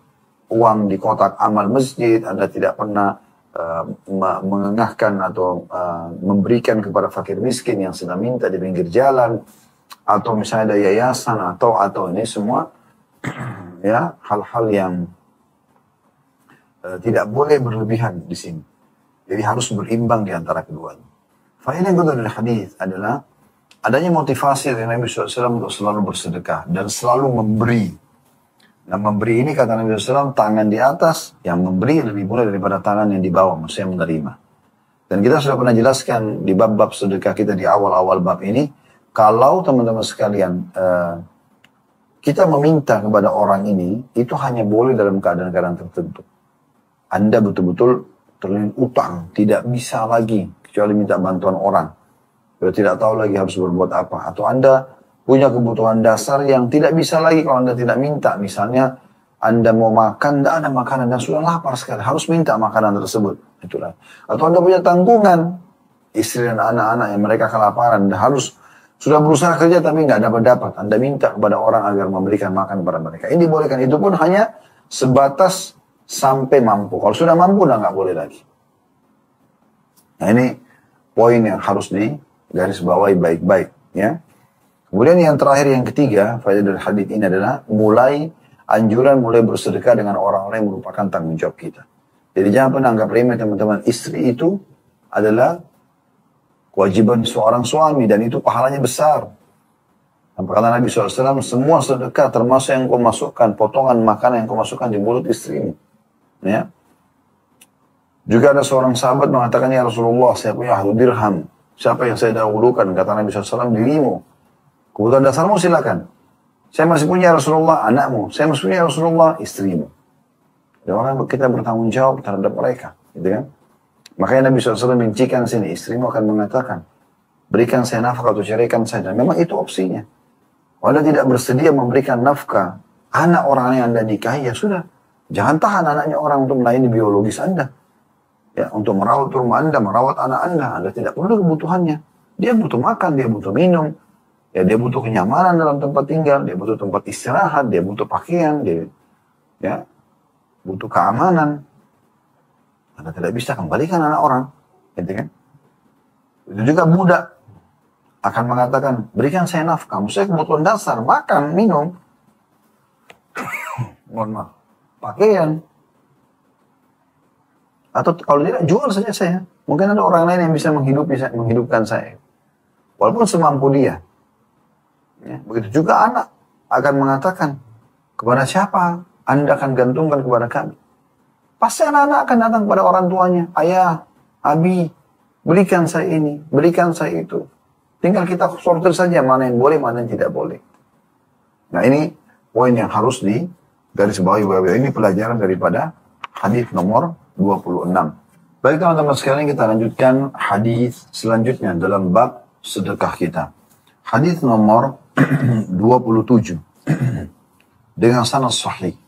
uang di kotak amal masjid. Anda tidak pernah mengengahkan atau memberikan kepada fakir miskin yang sedang minta di pinggir jalan. Atau misalnya ada yayasan atau ini semua ya hal-hal yang tidak boleh berlebihan di sini. Jadi harus berimbang di antara keduanya. Faedah yang kedua dari hadis adalah adanya motivasi dari Nabi SAW untuk selalu bersedekah dan selalu memberi. Nah memberi ini kata Nabi SAW tangan di atas, yang memberi lebih mulia daripada tangan yang di bawah, maksudnya menerima. Dan kita sudah pernah jelaskan di bab-bab sedekah kita di awal-awal bab ini, kalau teman-teman sekalian kita meminta kepada orang ini, itu hanya boleh dalam keadaan-keadaan tertentu. Anda betul-betul terlilit utang, tidak bisa lagi kecuali minta bantuan orang. Sudah tidak tahu lagi harus berbuat apa. Atau Anda punya kebutuhan dasar yang tidak bisa lagi kalau Anda tidak minta. Misalnya Anda mau makan, tidak ada makanan dan sudah lapar sekali, harus minta makanan tersebut. Itulah. Atau Anda punya tanggungan, istri dan anak-anak yang mereka kelaparan, Anda harus sudah berusaha kerja tapi nggak dapat. Anda minta kepada orang agar memberikan makan kepada mereka. Ini dibolehkan, itu pun hanya sebatas sampai mampu. Kalau sudah mampu, udah nggak boleh lagi. Nah ini poin yang harus digarisbawahi baik-baik. Ya. Kemudian yang terakhir, yang ketiga, faedah dari hadis ini adalah anjuran mulai bersedekah dengan orang-orang yang merupakan tanggung jawab kita. Jadi jangan pernah anggap remeh teman-teman. Istri itu adalah kewajiban seorang suami dan itu pahalanya besar. Dan perkataan Nabi SAW, semua sedekah termasuk yang kau masukkan, potongan makanan yang kau masukkan di mulut istrimu. Ya. Juga ada seorang sahabat mengatakan, ya Rasulullah, saya punya 1 dirham. Siapa yang saya dahulukan? Kata Nabi SAW, dirimu. Kebutuhan dasarmu silakan. Saya masih punya Rasulullah, anakmu. Saya masih punya Rasulullah, istrimu. Dan orang kita bertanggung jawab terhadap mereka. Gitu kan? Makanya Nabi SAW mincikan sini, istrimu akan mengatakan, berikan saya nafkah atau ceraikan saya. Dan memang itu opsinya. Kalau Anda tidak bersedia memberikan nafkah, anak orang yang Anda nikahi, ya sudah. Jangan tahan anaknya orang untuk melayani biologis Anda. Ya, untuk merawat rumah Anda, merawat anak Anda tidak perlu kebutuhannya. Dia butuh makan, dia butuh minum, ya dia butuh kenyamanan dalam tempat tinggal, dia butuh tempat istirahat, dia butuh pakaian, dia ya butuh keamanan. Anda tidak bisa kembalikan anak orang, gitu kan? Itu juga budak akan mengatakan, berikan saya nafkah, saya kebutuhan dasar, makan, minum, mohon maaf, pakaian. Atau kalau tidak, jual saja saya. Mungkin ada orang lain yang bisa menghidupkan saya. Walaupun semampu dia. Ya, begitu juga anak akan mengatakan, kepada siapa Anda akan gantungkan kepada kami? Pasti anak-anak akan datang kepada orang tuanya. Ayah, abi, berikan saya ini, berikan saya itu. Tinggal kita sortir saja mana yang boleh, mana yang tidak boleh. Nah ini poin yang harus digarisbawahi. Ini pelajaran daripada hadis nomor 26. Baik teman-teman sekalian, kita lanjutkan hadis selanjutnya dalam bab sedekah kita. Hadis nomor 27 dengan sanad sahih.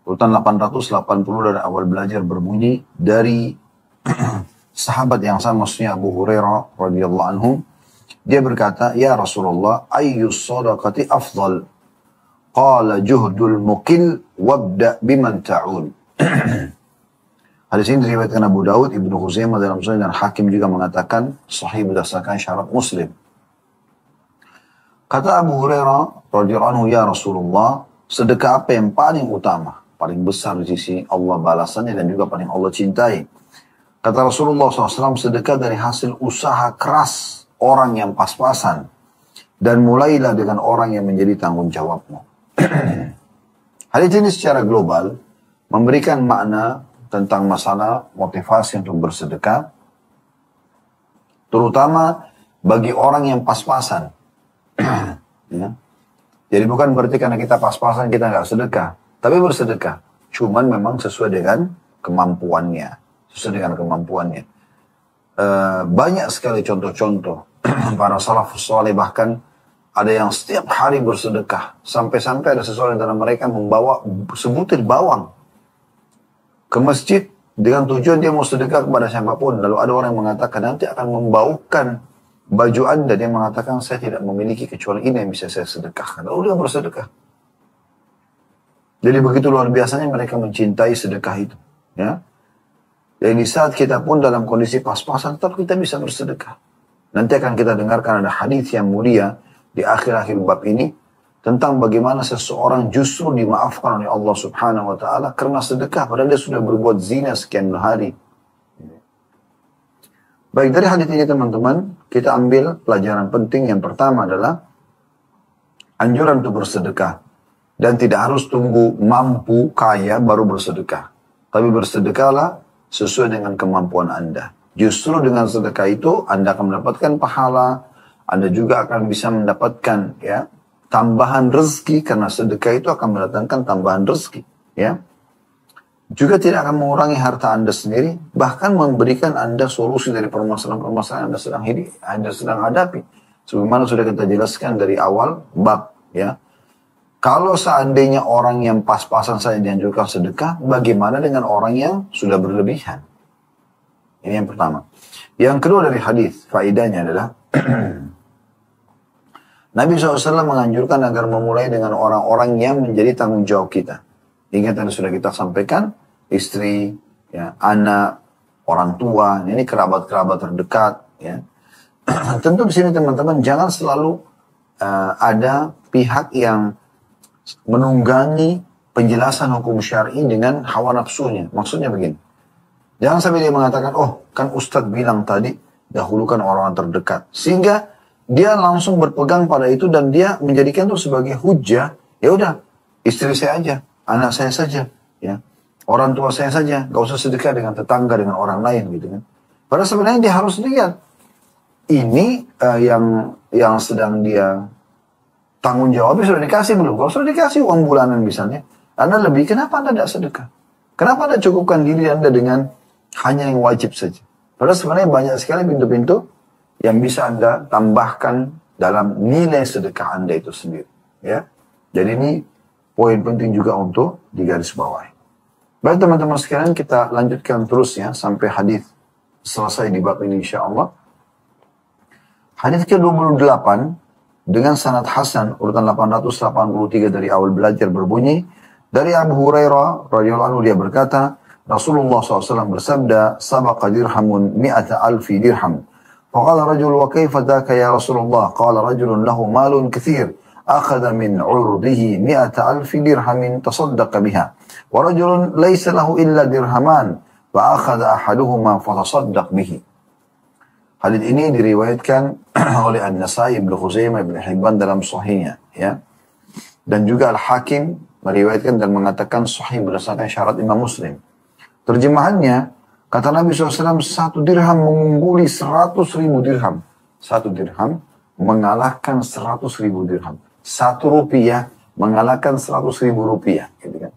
Urutan 880 dari awal belajar berbunyi dari sahabat yang sama, maksudnya Abu Hurairah radhiyallahu anhu. Dia berkata, ya Rasulullah, ayyus sadaqati afdal? Qala juhdul mukil wabda biman ta'ul. Hadis ini diriwayatkan Abu Daud, Ibnu Khuzaimah dalam Sunan, dan Hakim juga mengatakan sahih berdasarkan syarat Muslim. Kata Abu Hurairah radhiyallahu anhu, ya Rasulullah, sedekah apa yang paling utama, paling besar di sisi Allah balasannya dan juga paling Allah cintai? Kata Rasulullah SAW, sedekah dari hasil usaha keras orang yang pas-pasan, dan mulailah dengan orang yang menjadi tanggung jawabmu. Hadis ini secara global memberikan makna tentang masalah motivasi untuk bersedekah, terutama bagi orang yang pas-pasan. Ya. Jadi bukan berarti karena kita pas-pasan kita nggak sedekah, tapi bersedekah. Cuman memang sesuai dengan kemampuannya, banyak sekali contoh-contoh para salafus saleh, bahkan ada yang setiap hari bersedekah, sampai-sampai ada seseorang antara mereka membawa sebutir bawang ke masjid dengan tujuan dia mau sedekah kepada siapapun. Lalu ada orang yang mengatakan nanti akan membaukan baju Anda. Dia mengatakan saya tidak memiliki kecuali ini yang bisa saya sedekahkan. Lalu dia bersedekah. Jadi begitu luar biasanya mereka mencintai sedekah itu. Ya. Dan di saat kita pun dalam kondisi pas-pasan tetap kita bisa bersedekah. Nanti akan kita dengarkan ada hadis yang mulia di akhir-akhir bab ini tentang bagaimana seseorang justru dimaafkan oleh Allah Subhanahu wa taala karena sedekah padahal dia sudah berbuat zina sekian hari. Baik, dari hadis ini teman-teman, kita ambil pelajaran penting. Yang pertama adalah anjuran untuk bersedekah dan tidak harus tunggu mampu kaya baru bersedekah. Tapi bersedekahlah sesuai dengan kemampuan Anda. Justru dengan sedekah itu Anda akan mendapatkan pahala, Anda juga akan bisa mendapatkan ya tambahan rezeki karena sedekah itu akan mendatangkan tambahan rezeki, ya. Juga tidak akan mengurangi harta Anda sendiri, bahkan memberikan Anda solusi dari permasalahan-permasalahan Anda sedang hadapi. Sebagaimana sudah kita jelaskan dari awal bab, ya. Kalau seandainya orang yang pas-pasan saja dianjurkan sedekah, bagaimana dengan orang yang sudah berlebihan? Ini yang pertama. Yang kedua dari hadis, faedahnya adalah Nabi SAW menganjurkan agar memulai dengan orang-orang yang menjadi tanggung jawab kita. Ingat yang sudah kita sampaikan, istri, ya, anak, orang tua, ini kerabat-kerabat terdekat. Ya. Tentu di sini teman-teman jangan selalu ada pihak yang menunggangi penjelasan hukum syar'i dengan hawa nafsunya. Maksudnya begini, jangan sampai dia mengatakan, oh kan Ustadz bilang tadi dahulukan orang-orang terdekat, sehingga dia langsung berpegang pada itu dan dia menjadikan itu sebagai hujah. Ya udah, istri saya aja, anak saya saja, ya, orang tua saya saja, gak usah sedekah dengan tetangga, dengan orang lain gitu kan. Padahal sebenarnya dia harus lihat ini yang sedang dia tanggung jawabnya sudah dikasih belum? Kalau sudah dikasih uang bulanan misalnya, Anda lebih, kenapa Anda tidak sedekah? Kenapa Anda cukupkan diri Anda dengan hanya yang wajib saja? Padahal sebenarnya banyak sekali pintu-pintu yang bisa Anda tambahkan dalam nilai sedekah Anda itu sendiri. Ya. Jadi ini poin penting juga untuk digarisbawahi. Baik teman-teman sekalian, kita lanjutkan terus ya sampai hadis selesai di bab ini insyaallah. Hadis ke-28 dengan sanad hasan urutan 883 dari awal belajar berbunyi dari Abu Hurairah radhiyallahu anhu, dia berkata, Rasulullah SAW bersabda, sabaqa dirhamun mi'ata alfi dirham. فقال رجل وكيف ذاك يا رسول الله قال رجل له مال كثير أخذ من عرضه 100,000 درهم تصدق بها ورجل ليس له إلا درهمان فأخذ أحدهما فتصدق به. Hadis ini diriwayatkan oleh An-Nasai, Ibnu Khuzaimah, Ibnu Hibban dalam sahihnya, ya. Dan juga Al-Hakim meriwayatkan dan mengatakan sahih berdasarkan syarat Imam Muslim. Terjemahannya, kata Nabi SAW, 1 dirham mengungguli 100.000 dirham. 1 dirham mengalahkan 100.000 dirham. 1 rupiah mengalahkan 100.000 rupiah. Gitu kan.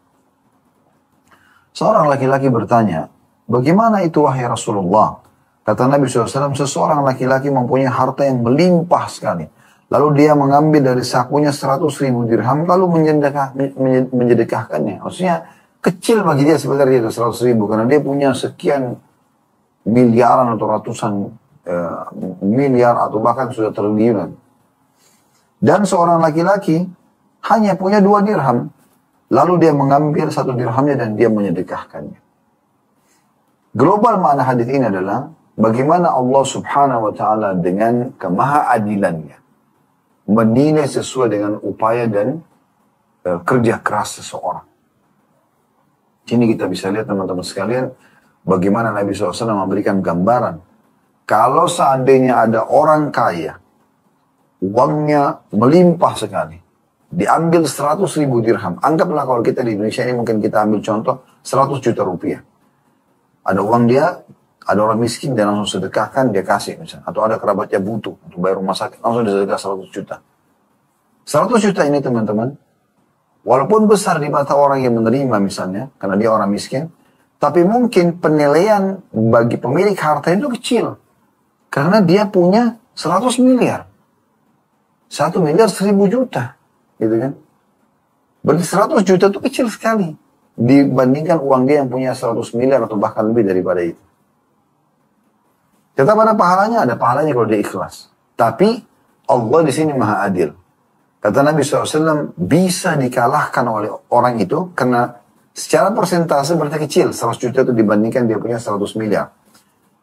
Seorang laki-laki bertanya, bagaimana itu wahai Rasulullah? Kata Nabi SAW, seseorang laki-laki mempunyai harta yang melimpah sekali. Lalu dia mengambil dari sakunya 100.000 dirham, lalu menjedekahkannya. Maksudnya, kecil bagi dia sebenarnya itu 100.000 karena dia punya sekian miliaran atau ratusan miliar atau bahkan sudah triliunan. Dan seorang laki-laki hanya punya 2 dirham, lalu dia mengambil 1 dirhamnya dan dia menyedekahkannya. Global makna hadis ini adalah bagaimana Allah Subhanahu wa taala dengan kemahaadilannya menilai sesuai dengan upaya dan kerja keras seseorang. Sini kita bisa lihat teman-teman sekalian bagaimana Nabi SAW memberikan gambaran. Kalau seandainya ada orang kaya, uangnya melimpah sekali, Diambil 100.000 dirham. Anggaplah kalau kita di Indonesia ini mungkin kita ambil contoh 100 juta rupiah. Ada uang dia, ada orang miskin, dia langsung sedekahkan, dia kasih misalnya. Atau ada kerabatnya butuh untuk bayar rumah sakit, langsung disedekah 100 juta. 100 juta ini teman-teman, walaupun besar di mata orang yang menerima misalnya, karena dia orang miskin, tapi mungkin penilaian bagi pemilik harta itu kecil. Karena dia punya 100 miliar. 1 miliar 1.000 juta. Gitu kan? Berarti 100 juta itu kecil sekali. Dibandingkan uang dia yang punya 100 miliar atau bahkan lebih daripada itu. Tetap ada pahalanya kalau dia ikhlas. Tapi Allah di sini maha adil. Kata Nabi SAW, bisa dikalahkan oleh orang itu karena secara persentase berarti kecil. 100 juta itu dibandingkan dia punya 100 miliar.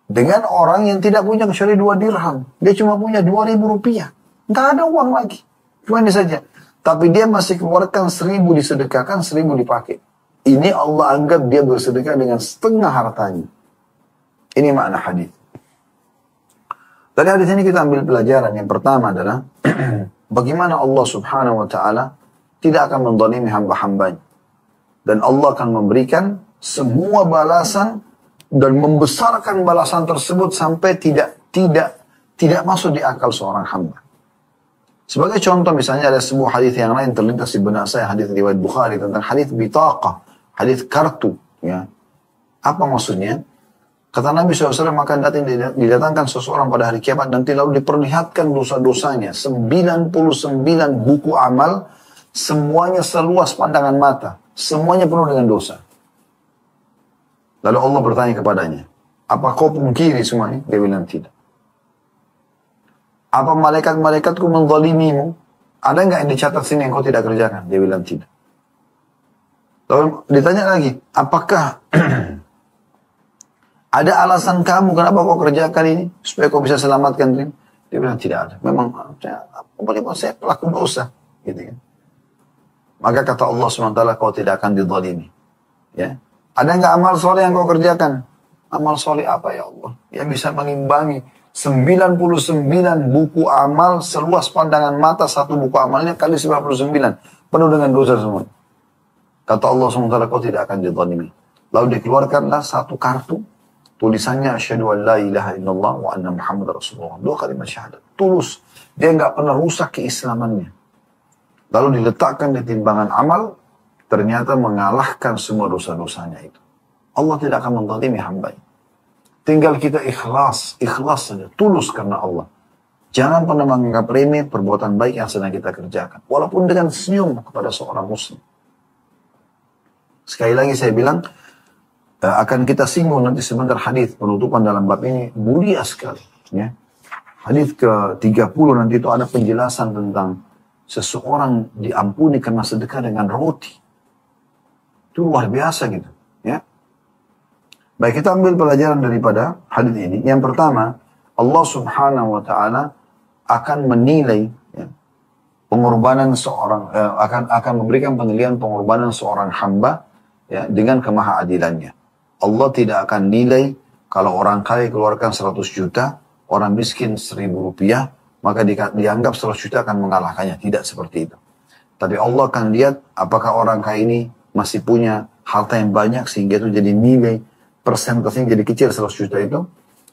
Dengan orang yang tidak punya kecuali 2 dirham. Dia cuma punya 2.000 rupiah. Nggak ada uang lagi. Cuma ini saja. Tapi dia masih keluarkan 1.000 disedekahkan, 1.000 dipakai. Ini Allah anggap dia bersedekah dengan setengah hartanya. Ini makna hadis. Dari hadis ini kita ambil pelajaran. Yang pertama adalah bagaimana Allah subhanahu wa ta'ala tidak akan menzalimi hamba-hambanya. Dan Allah akan memberikan semua balasan dan membesarkan balasan tersebut sampai tidak masuk di akal seorang hamba. Sebagai contoh misalnya ada sebuah hadis yang lain terlintas di benak saya, hadis riwayat Bukhari tentang hadis bitaqah, hadis kartu. Ya. Apa maksudnya? Kata Nabi SAW akan didatangkan seseorang pada hari kiamat nanti lalu diperlihatkan dosa-dosanya. 99 buku amal, semuanya seluas pandangan mata. Semuanya penuh dengan dosa. Lalu Allah bertanya kepadanya, apa kau pungkiri semuanya? Dia bilang tidak. Apa malaikat-malaikatku menzalimimu? Ada nggak yang dicatat sini yang kau tidak kerjakan? Dia bilang tidak. Lalu ditanya lagi, apakah ada alasan kamu kenapa kau kerjakan ini? Supaya kau bisa selamatkan diri? Dia bilang tidak ada. Memang saya pelaku dosa. Gitu kan. Maka kata Allah SWT, kau tidak akan dizalimi. Ya. Ada nggak amal soleh yang kau kerjakan? Amal soleh apa ya Allah? Yang bisa mengimbangi 99 buku amal seluas pandangan mata, satu buku amalnya kali 99. Penuh dengan dosa semua. Kata Allah SWT, kau tidak akan dizalimi. Lalu dikeluarkanlah satu kartu. Tulisannya, asyhadu an la ilaha illallah wa anna Muhammad Rasulullah. 2 kalimat syahadat. Tulus. Dia nggak pernah rusak keislamannya. Lalu diletakkan di timbangan amal. Ternyata mengalahkan semua dosa-dosanya itu. Allah tidak akan menzalimi hambanya. Tinggal kita ikhlas saja, tulus karena Allah. Jangan pernah menganggap remeh perbuatan baik yang sedang kita kerjakan. Walaupun dengan senyum kepada seorang muslim. Sekali lagi saya bilang, akan kita singgung nanti sebentar hadis penutupan dalam bab ini mulia sekali. Ya. Hadis ke-30 nanti itu ada penjelasan tentang seseorang diampuni karena sedekah dengan roti. Itu luar biasa gitu. Ya. Baik, kita ambil pelajaran daripada hadis ini. Yang pertama, Allah subhanahu wa ta'ala akan menilai ya, pengorbanan seorang, akan memberikan penilaian pengorbanan seorang hamba ya, dengan kemahaadilannya. Allah tidak akan nilai kalau orang kaya keluarkan 100 juta, orang miskin 1.000 rupiah, maka dianggap 100 juta akan mengalahkannya. Tidak seperti itu. Tapi Allah akan lihat apakah orang kaya ini masih punya harta yang banyak sehingga itu jadi nilai persentasenya jadi kecil 100 juta itu,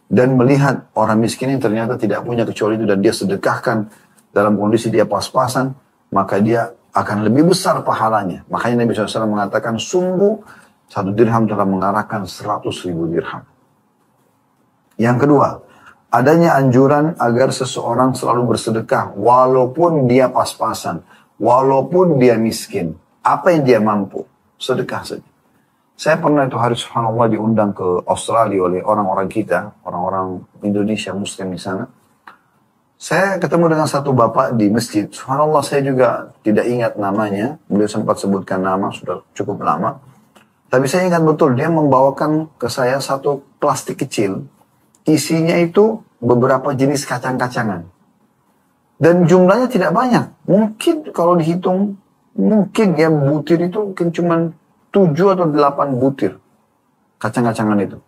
dan melihat orang miskin yang ternyata tidak punya kecuali itu dan dia sedekahkan dalam kondisi dia pas-pasan, maka dia akan lebih besar pahalanya. Makanya Nabi SAW mengatakan sungguh 1 dirham telah mengarahkan 100.000 dirham. Yang kedua, adanya anjuran agar seseorang selalu bersedekah walaupun dia pas-pasan, walaupun dia miskin. Apa yang dia mampu, sedekah saja. Saya pernah itu hari subhanallah diundang ke Australia oleh orang-orang kita, orang-orang Indonesia Muslim di sana. Saya ketemu dengan satu bapak di masjid. Subhanallah saya juga tidak ingat namanya. Beliau sempat sebutkan nama, sudah cukup lama. Tapi saya ingat betul, dia membawakan ke saya satu plastik kecil. Isinya itu beberapa jenis kacang-kacangan. Dan jumlahnya tidak banyak. Mungkin kalau dihitung, mungkin ya butir itu mungkin cuma 7 atau 8 butir kacang-kacangan itu.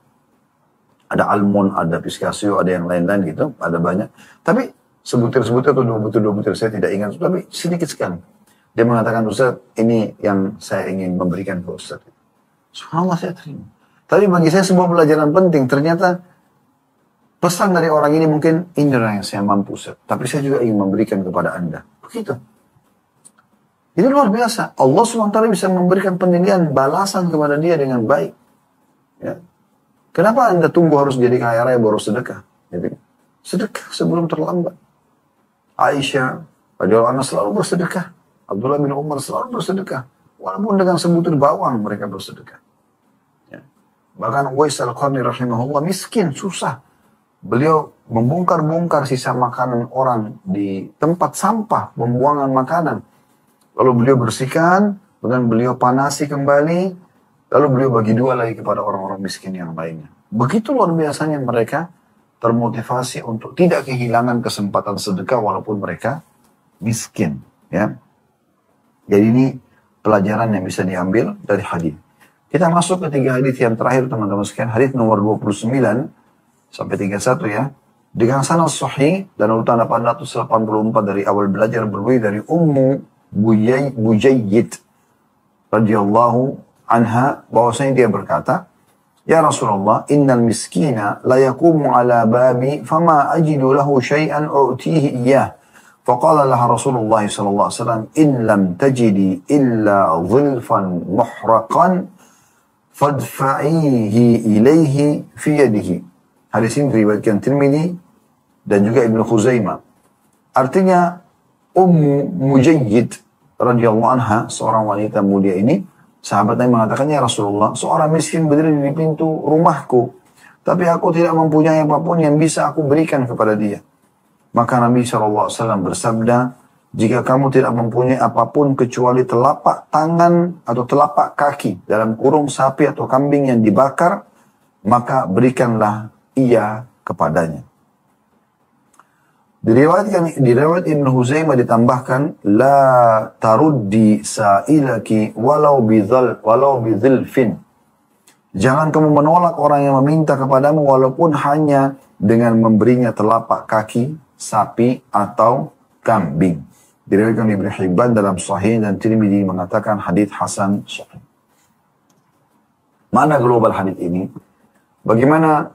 Ada almond, ada pistachio, ada yang lain-lain gitu, ada banyak. Tapi sebutir-sebutir atau 2 butir saya tidak ingat, tapi sedikit sekali. Dia mengatakan, Ustaz, ini yang saya ingin memberikan ke Ustaz. Subhanallah, saya terima. Tapi bagi saya sebuah pelajaran penting. Ternyata pesan dari orang ini mungkin, ini orang yang saya mampu, Ustaz. Tapi saya juga ingin memberikan kepada Anda. Begitu. Itu luar biasa. Allah SWT bisa memberikan penilaian balasan kepada dia dengan baik. Ya. Kenapa Anda tunggu harus jadi kaya raya baru sedekah? Gitu. Sedekah sebelum terlambat. Aisyah, radhiyallahu anha selalu bersedekah. Abdullah bin Umar selalu bersedekah. Walaupun dengan sebutir bawang mereka bersedekah. Ya. Bahkan Uwais al-Qarni rahimahullah miskin, susah. Beliau membongkar-bongkar sisa makanan orang di tempat sampah, pembuangan makanan. Lalu beliau bersihkan, dengan beliau panasi kembali, lalu beliau bagi dua lagi kepada orang-orang miskin yang lainnya. Begitu luar biasanya mereka termotivasi untuk tidak kehilangan kesempatan sedekah walaupun mereka miskin. Ya. Jadi ini pelajaran yang bisa diambil dari hadis. Kita masuk ke 3 hadis yang terakhir teman-teman sekalian. Hadis nomor 29 sampai 31 ya. Dengan sanad sahih dan urutan 884 dari awal belajar berbunyi dari Ummu Bujayyid radhiyallahu anha bahwasanya dia berkata, Ya Rasulullah, innal miskina la yaqumu ala babi fama ajidu lahu syai'an u'tihi iyyah. فقال لها رسول الله صلى الله عليه وسلم إن لم تجدي إلا ظلفا محرقا فادفعيه إليه في يده. Hadis ini diriwayatkan Tirmidzi dan juga Ibnu Khuzaimah. Artinya Ummu Mujayyid radhiyallahu anha, seorang wanita mulia ini, sahabatnya mengatakan, ya Rasulullah, seorang miskin berdiri di pintu rumahku, tapi aku tidak mempunyai apapun yang bisa aku berikan kepada dia. Maka Nabi SAW bersabda, jika kamu tidak mempunyai apapun kecuali telapak tangan atau telapak kaki dalam kurung sapi atau kambing yang dibakar, maka berikanlah ia kepadanya. Di riwayat Ibn Huzaimah ditambahkan, la taruddi sa'ilaki walau bidzilfin. Jangan kamu menolak orang yang meminta kepadamu walaupun hanya dengan memberinya telapak kaki sapi atau kambing. Diriwayatkan Ibnu Hibban dalam Sahih dan Tirmidzi mengatakan hadits hasan sahih. Mana global hadits ini? Bagaimana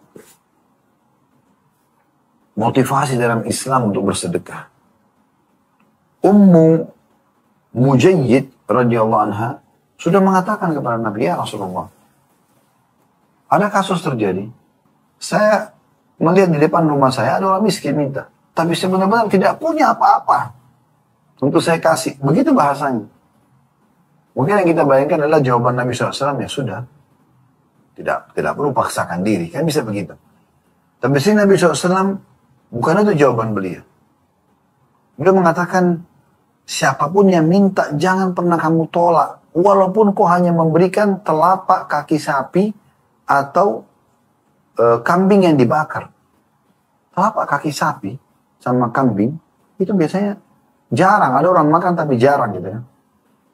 motivasi dalam Islam untuk bersedekah? Ummu Mujayyid radhiyallahu anha sudah mengatakan kepada Nabi, ya Rasulullah, ada kasus terjadi. Saya melihat di depan rumah saya ada orang miskin minta. Tapi saya benar-benar tidak punya apa-apa untuk saya kasih. Begitu bahasanya. Mungkin yang kita bayangkan adalah jawaban Nabi SAW, ya sudah. Tidak perlu paksakan diri. Kan bisa begitu. Tapi sini Nabi SAW, bukan itu jawaban beliau. Beliau mengatakan, siapapun yang minta jangan pernah kamu tolak. Walaupun kau hanya memberikan telapak kaki sapi atau kambing yang dibakar. Telapak kaki sapi sama kambing, itu biasanya jarang. Ada orang makan tapi jarang gitu ya.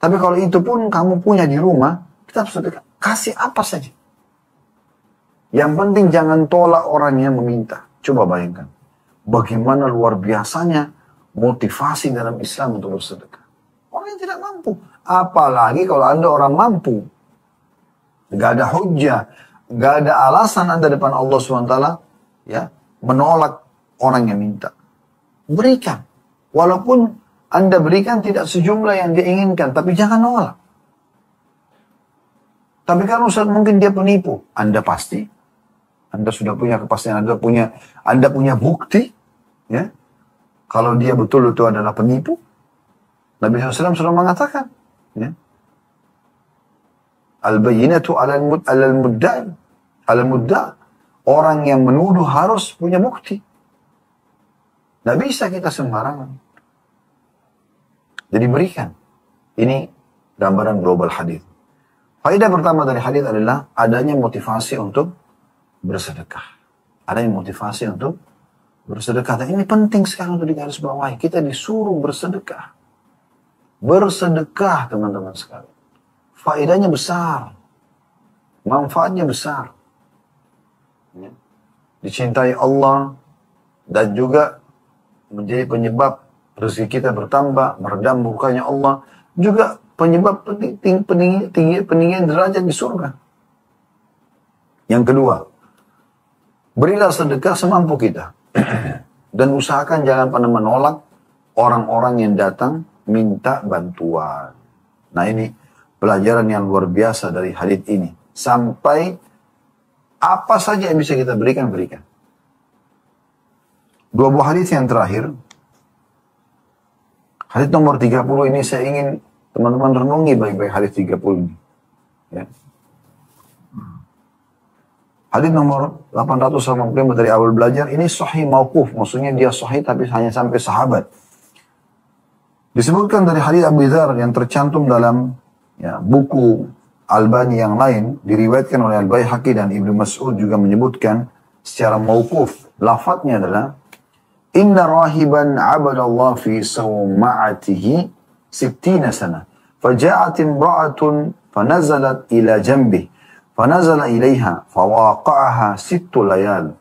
Tapi kalau itu pun kamu punya di rumah, kita harus sedekah. Kasih apa saja. Yang penting jangan tolak orang yang meminta. Coba bayangkan. Bagaimana luar biasanya motivasi dalam Islam untuk bersedekah. Orang yang tidak mampu. Apalagi kalau Anda orang mampu. Gak ada hujjah. Gak ada alasan Anda depan Allah SWT ya, menolak orang yang minta. Berikan. Walaupun Anda berikan tidak sejumlah yang dia inginkan, tapi jangan nolak. Tapi kan Ustaz mungkin dia penipu. Anda pasti. Anda sudah punya kepastian. Anda punya bukti. Ya. Kalau dia betul itu adalah penipu. Nabi SAW sudah mengatakan. Ya. Al-bayyinatu alal mudda. Orang yang menuduh harus punya bukti. Tidak bisa kita sembarangan. Jadi berikan. Ini gambaran global hadis. Faedah pertama dari hadis adalah adanya motivasi untuk bersedekah. Adanya motivasi untuk bersedekah. Dan ini penting sekali untuk digarisbawahi. Kita disuruh bersedekah. Bersedekah teman-teman sekalian. Faedahnya besar. Manfaatnya besar. Ya. Dicintai Allah dan juga menjadi penyebab rezeki kita bertambah, meredam murkanya Allah, juga penyebab peninggian derajat di surga. Yang kedua, berilah sedekah semampu kita. Dan usahakan jangan pernah menolak orang-orang yang datang minta bantuan. Nah ini pelajaran yang luar biasa dari hadits ini. Sampai apa saja yang bisa kita berikan, berikan. Dua buah hadits yang terakhir. Hadits nomor 30 ini saya ingin teman-teman renungi baik-baik hadits 30 ini. Ya. Hadits nomor 885 dari awal belajar, ini sahih mauquf, maksudnya dia sahih tapi hanya sampai sahabat. Disebutkan dari hadits Abu Dzar yang tercantum dalam buku Albani yang lain, diriwayatkan oleh Al-Baihaqi dan Ibnu Mas'ud juga menyebutkan secara mauquf. Lafadznya adalah, Inna rahiban abadallah fi sawma'atihi 60 sana. Faja'at imra'atun fanazalat ila jambih. فنزل إليها فواقعها 6 ليال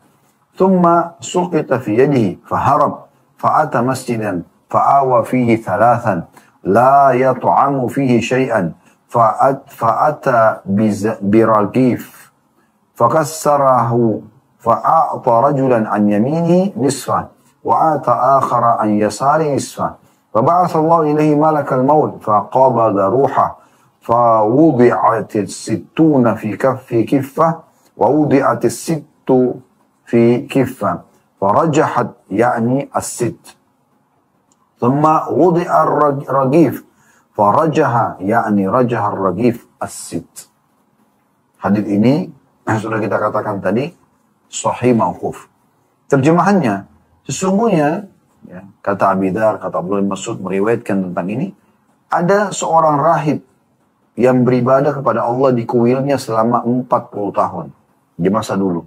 ثم سقط في يده فهرب فأتى مسجدا فآوى فيه 3 لا يطعم فيه شيئا فأتى برغيف فكسره فأعطى رجلا عن يمينه نصفا وأعطى آخر عن يساره نصفا فبعث الله إليه ملك الموت فقبض روحه فوضعت 60 في كفة ووضعت 6 في كفة فرجحت يعني 6 ثم وضع الرغيف فرجح يعني رجح الرغيف 6. Hadis ini sudah kita katakan tadi sahih mauquf. Terjemahannya, sesungguhnya kata Abi Dzar, kata Abdullah bin Mas'ud meriwayatkan tentang ini, ada seorang rahib yang beribadah kepada Allah di kuilnya selama 40 tahun di masa dulu.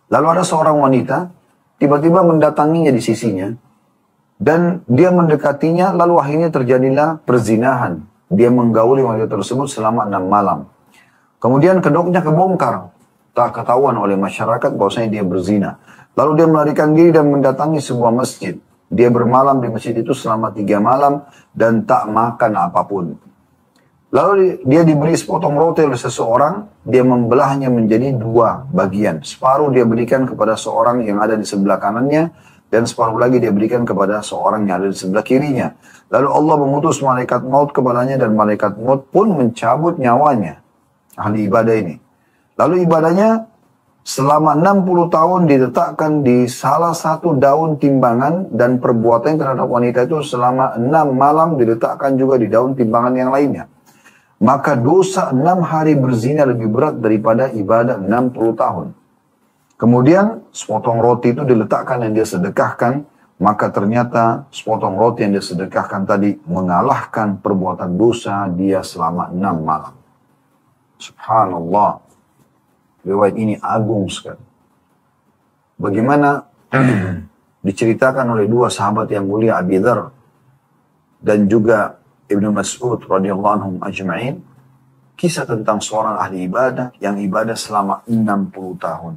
Lalu ada seorang wanita tiba-tiba mendatanginya di sisinya dan dia mendekatinya, lalu akhirnya terjadilah perzinahan. Dia menggauli wanita tersebut selama 6 malam. Kemudian kedoknya kebongkar, tak ketahuan oleh masyarakat bahwasanya dia berzina. Lalu dia melarikan diri dan mendatangi sebuah masjid. Dia bermalam di masjid itu selama 3 malam dan tak makan apapun. Lalu dia diberi sepotong roti oleh seseorang, dia membelahnya menjadi 2 bagian. Separuh dia berikan kepada seorang yang ada di sebelah kanannya, dan separuh lagi dia berikan kepada seorang yang ada di sebelah kirinya. Lalu Allah mengutus malaikat maut kepadanya, dan malaikat maut pun mencabut nyawanya. Ahli ibadah ini. Lalu ibadahnya selama 60 tahun diletakkan di salah satu daun timbangan, dan perbuatannya terhadap wanita itu selama 6 malam diletakkan juga di daun timbangan yang lainnya. Maka dosa 6 hari berzina lebih berat daripada ibadah 60 tahun. Kemudian sepotong roti itu diletakkan yang dia sedekahkan, maka ternyata sepotong roti yang dia sedekahkan tadi mengalahkan perbuatan dosa dia selama 6 malam. Subhanallah. Riwayat ini agung sekali. Bagaimana diceritakan oleh 2 sahabat yang mulia, Abi Dzar dan juga Ibnu Mas'ud radhiyallahu anhum ajma'in, kisah tentang seorang ahli ibadah yang ibadah selama 60 tahun.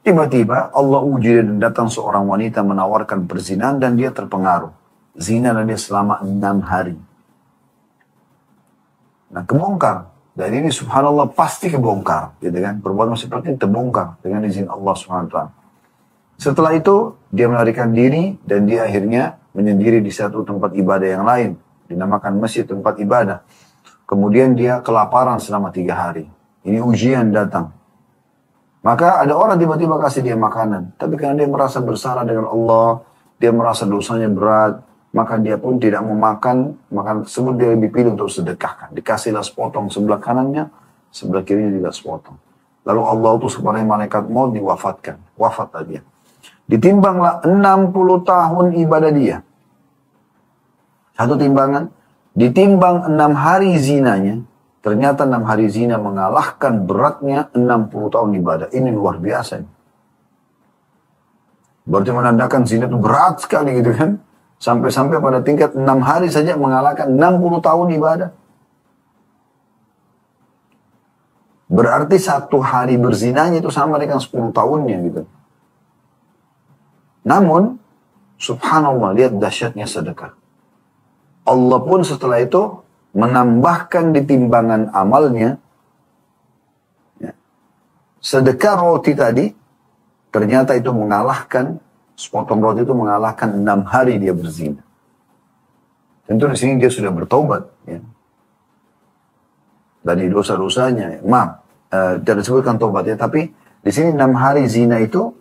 Tiba-tiba Allah uji dan datang seorang wanita menawarkan perzinahan dan dia terpengaruh. Zina dan dia selama 6 hari. Nah, kebongkar. Dan ini subhanallah pasti kebongkar, gitu kan? Perbuatan seperti ini terbongkar dengan izin Allah subhanahu wa ta'ala. Setelah itu dia melarikan diri dan dia akhirnya menyendiri di satu tempat ibadah yang lain, dinamakan masjid tempat ibadah. Kemudian dia kelaparan selama 3 hari. Ini ujian datang. Maka ada orang tiba-tiba kasih dia makanan, tapi karena dia merasa bersalah dengan Allah, dia merasa dosanya berat, maka dia pun tidak mau makan makanan tersebut. Dia lebih pilih untuk sedekahkan. Dikasihlah sepotong sebelah kanannya, sebelah kirinya juga sepotong. Lalu Allah utus kepada malaikat maut, diwafatkan. Wafat dia. Ditimbanglah 60 tahun ibadah dia. Satu timbangan. Ditimbang 6 hari zinanya. Ternyata 6 hari zina mengalahkan beratnya 60 tahun ibadah. Ini luar biasa. Berarti menandakan zina itu berat sekali gitu kan. Sampai-sampai pada tingkat 6 hari saja mengalahkan 60 tahun ibadah. Berarti 1 hari berzinanya itu sama dengan 10 tahunnya gitu. Namun, subhanallah, lihat dahsyatnya sedekah. Allah pun setelah itu menambahkan di timbangan amalnya, ya, sedekah roti tadi, ternyata itu mengalahkan, sepotong roti itu mengalahkan 6 hari dia berzina. Tentu di sini dia sudah bertobat, ya, dari dosa-dosanya. Maaf, tidak disebutkan tobat ya, tapi di sini 6 hari zina itu,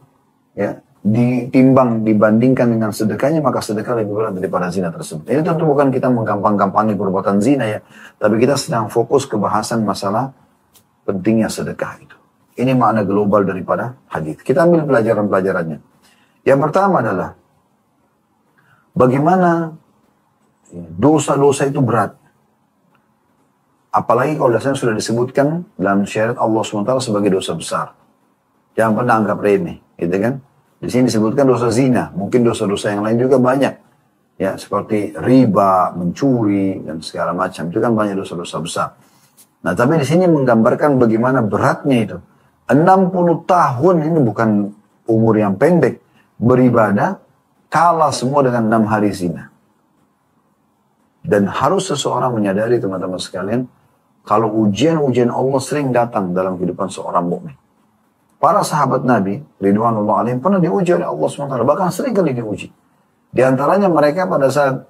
ya, ditimbang dibandingkan dengan sedekahnya, maka sedekah lebih berat daripada zina tersebut. Ini tentu bukan kita menggampang-gampangi perbuatan zina ya, tapi kita sedang fokus ke bahasan masalah pentingnya sedekah itu. Ini makna global daripada hadis. Kita ambil pelajaran-pelajarannya. Yang pertama adalah bagaimana dosa-dosa itu berat. Apalagi kalau dasarnya sudah disebutkan dalam syariat Allah SWT sebagai dosa besar. Jangan pernah anggap remeh, gitu kan? Di sini disebutkan dosa zina, mungkin dosa-dosa yang lain juga banyak. Ya, seperti riba, mencuri, dan segala macam. Itu kan banyak dosa-dosa besar. Nah, tapi di sini menggambarkan bagaimana beratnya itu. 60 tahun ini bukan umur yang pendek. Beribadah, kalah semua dengan 6 hari zina. Dan harus seseorang menyadari, teman-teman sekalian, kalau ujian-ujian Allah sering datang dalam kehidupan seorang mukmin. Para sahabat Nabi, ridwanullah alaihim, pernah diuji oleh Allah SWT. Bahkan sering kali diuji. Di antaranya mereka pada saat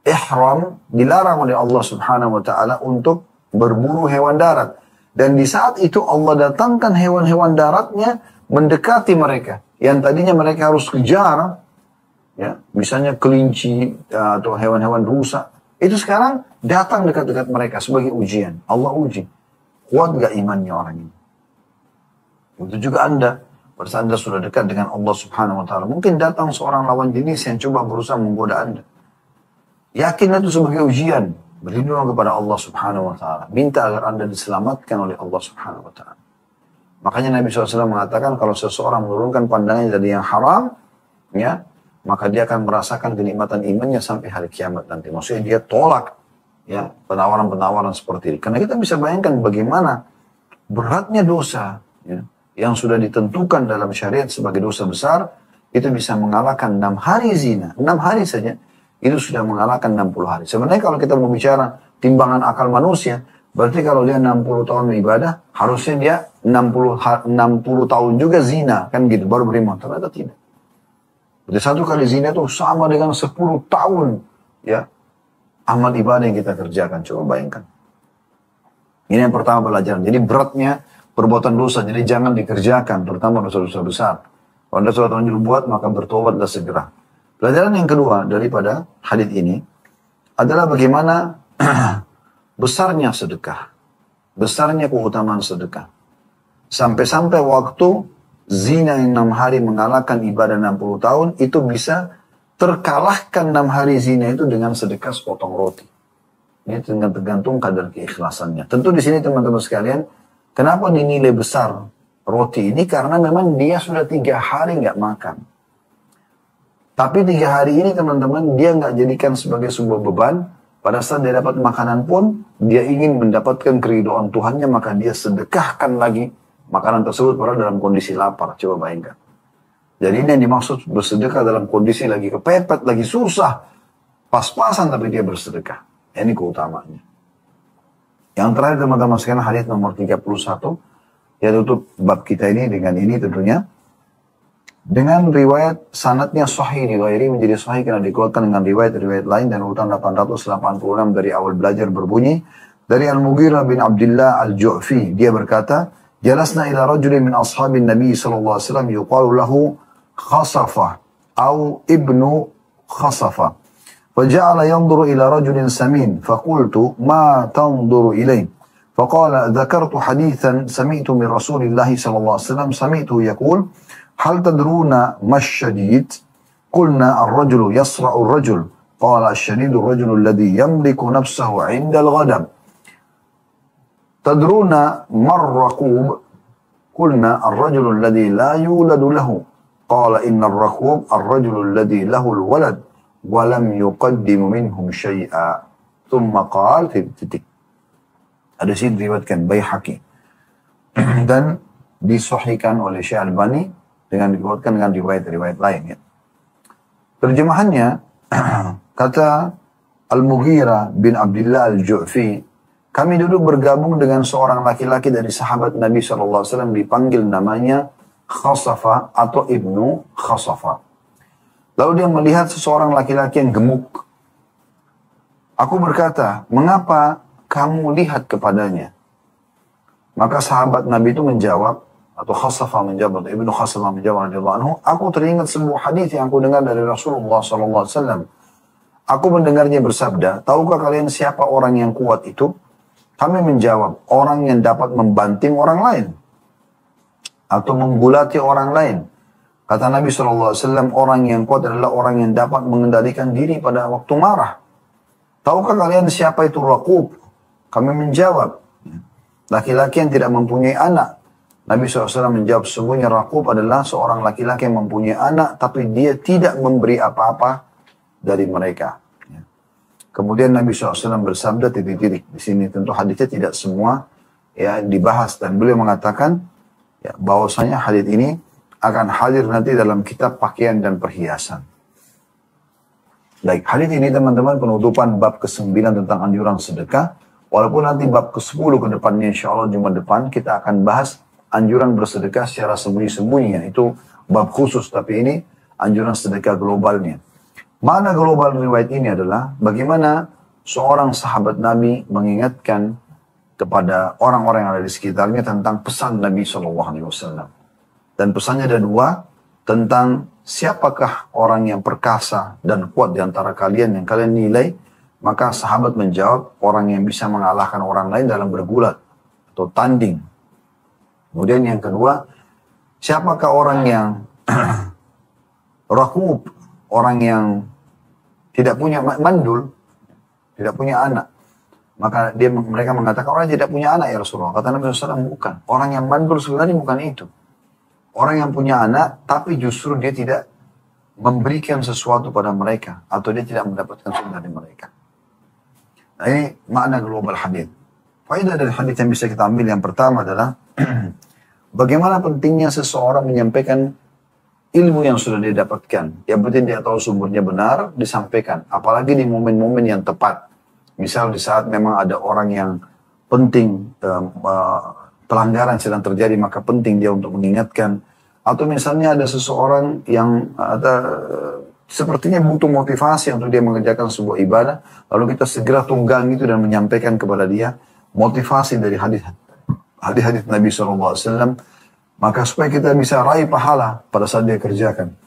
ihram, dilarang oleh Allah Subhanahu wa ta'ala untuk berburu hewan darat. Dan di saat itu Allah datangkan hewan-hewan daratnya mendekati mereka. Yang tadinya mereka harus kejar, ya, misalnya kelinci atau hewan-hewan rusa. Itu sekarang datang dekat-dekat mereka sebagai ujian. Allah uji. Kuat gak imannya orang ini? Itu juga Anda, pada saat Anda sudah dekat dengan Allah Subhanahu wa ta'ala, mungkin datang seorang lawan jenis yang coba berusaha menggoda Anda. Yakin itu sebagai ujian, berlindung kepada Allah Subhanahu wa ta'ala. Minta agar Anda diselamatkan oleh Allah Subhanahu wa ta'ala. Makanya Nabi SAW mengatakan kalau seseorang menurunkan pandangannya dari yang haram, ya, maka dia akan merasakan kenikmatan imannya sampai hari kiamat nanti. Maksudnya dia tolak, ya, penawaran-penawaran seperti ini. Karena kita bisa bayangkan bagaimana beratnya dosa, ya, yang sudah ditentukan dalam syariat sebagai dosa besar, itu bisa mengalahkan 6 hari zina. 6 hari saja, itu sudah mengalahkan 60 hari. Sebenarnya kalau kita mau bicara timbangan akal manusia, berarti kalau dia 60 tahun ibadah, harusnya dia 60 tahun juga zina, kan gitu, baru beriman. Ternyata tidak. Jadi 1 kali zina itu sama dengan 10 tahun, ya, amal ibadah yang kita kerjakan. Coba bayangkan. Ini yang pertama pelajaran. Jadi beratnya perbuatan dosa, jadi jangan dikerjakan, terutama dosa-dosa besar. Kalau Anda sudah tahu buat, maka bertobatlah segera. Pelajaran yang kedua daripada hadis ini adalah bagaimana besarnya sedekah, besarnya keutamaan sedekah. Sampai-sampai waktu zina yang 6 hari mengalahkan ibadah 60 tahun, itu bisa terkalahkan 6 hari zina itu dengan sedekah sepotong roti. Ini tergantung kadar keikhlasannya. Tentu di sini teman-teman sekalian, kenapa dinilai besar roti ini? Karena memang dia sudah 3 hari nggak makan. Tapi 3 hari ini teman-teman, dia nggak jadikan sebagai sebuah beban. Pada saat dia dapat makanan pun, dia ingin mendapatkan keridhaan Tuhannya, maka dia sedekahkan lagi makanan tersebut padahal dalam kondisi lapar. Coba bayangkan. Jadi ini yang dimaksud bersedekah dalam kondisi lagi kepepet, lagi susah. Pas-pasan tapi dia bersedekah. Ini keutamaannya. Yang terakhir teman-teman sekalian, hadis nomor 31, ya, tutup bab kita ini dengan ini tentunya. Dengan riwayat sanadnya sahih di ghairi, menjadi sahih karena dikuatkan dengan riwayat-riwayat lain, dan urutan 886 dari awal belajar berbunyi dari Al-Mughirah bin Abdullah Al-Ju'fi, dia berkata, "Jalasna ila rajulin min ashabin Nabi sallallahu alaihi wasallam yuqalu lahu Khasafah atau ibnu Khasafah. فجعل ينظر إلى رجل سمين فقلت ما تنظر إليه فقال ذكرت حديثا سمعت من رسول الله صلى الله عليه وسلم سمعته يقول هل تدرون ما الشديد قلنا الرجل يصرع الرجل قال الشديد الرجل الذي يملك نفسه عند الغضب تدرون ما الرقوب قلنا الرجل الذي لا يولد له قال إن الرقوب الرجل الذي له الولد walam yuqaddimu minhum syai'a thumma qala titik. Ada sini diriwayatkan Baihaqi dan disahihkan oleh Syekh Albani dengan dikuatkan dengan riwayat-riwayat lain, ya. Terjemahannya kata Al-Mughirah bin Abdullah Al-Ju'fi, kami duduk bergabung dengan seorang laki-laki dari sahabat Nabi SAW dipanggil namanya Khasafa atau Ibnu Khasafa. Lalu dia melihat seseorang laki-laki yang gemuk. Aku berkata, mengapa kamu lihat kepadanya? Maka sahabat Nabi itu menjawab, atau Khasafa menjawab, atau Ibnu Khasafa menjawab, radhiyallahu anhu, aku teringat sebuah hadis yang aku dengar dari Rasulullah SAW. Aku mendengarnya bersabda, tahukah kalian siapa orang yang kuat itu? Kami menjawab, orang yang dapat membanting orang lain. Atau menggulati orang lain. Kata Nabi SAW, orang yang kuat adalah orang yang dapat mengendalikan diri pada waktu marah. Tahukah kalian siapa itu Raqub? Kami menjawab, laki-laki yang tidak mempunyai anak. Nabi SAW menjawab, sesungguhnya Raqub adalah seorang laki-laki yang mempunyai anak, tapi dia tidak memberi apa-apa dari mereka. Kemudian Nabi SAW bersabda titik-titik. Di sini tentu hadisnya tidak semua ya dibahas, dan beliau mengatakan ya, bahwasanya hadis ini akan hadir nanti dalam kitab pakaian dan perhiasan. Baik, hadis ini teman-teman penutupan bab ke-9 tentang anjuran sedekah. Walaupun nanti bab ke-10 ke depannya insya Allah Jumat depan kita akan bahas anjuran bersedekah secara sembunyi-sembunyi. Itu bab khusus, tapi ini anjuran sedekah globalnya. Makna global riwayat ini adalah bagaimana seorang sahabat Nabi mengingatkan kepada orang-orang yang ada di sekitarnya tentang pesan Nabi SAW. Dan pesannya ada dua, tentang siapakah orang yang perkasa dan kuat di antara kalian yang kalian nilai. Maka sahabat menjawab, orang yang bisa mengalahkan orang lain dalam bergulat atau tanding. Kemudian yang kedua, siapakah orang yang Raqub, orang yang tidak punya mandul, tidak punya anak. Maka mereka mengatakan orang yang tidak punya anak ya Rasulullah. Kata Nabi SAW, bukan. Orang yang mandul sebenarnya bukan itu. Orang yang punya anak, tapi justru dia tidak memberikan sesuatu pada mereka. Atau dia tidak mendapatkan sesuatu dari mereka. Nah, ini makna global hadis. Faedah dari hadis yang bisa kita ambil yang pertama adalah bagaimana pentingnya seseorang menyampaikan ilmu yang sudah dia dapatkan. Yang penting dia tahu sumbernya benar, disampaikan. Apalagi di momen-momen yang tepat. Misal di saat memang ada orang yang penting, pelanggaran sedang terjadi, maka penting dia untuk mengingatkan. Atau misalnya ada seseorang yang sepertinya butuh motivasi untuk dia mengerjakan sebuah ibadah. Lalu kita segera tunggang itu dan menyampaikan kepada dia motivasi dari hadis-hadis Nabi SAW. Maka supaya kita bisa raih pahala pada saat dia kerjakan.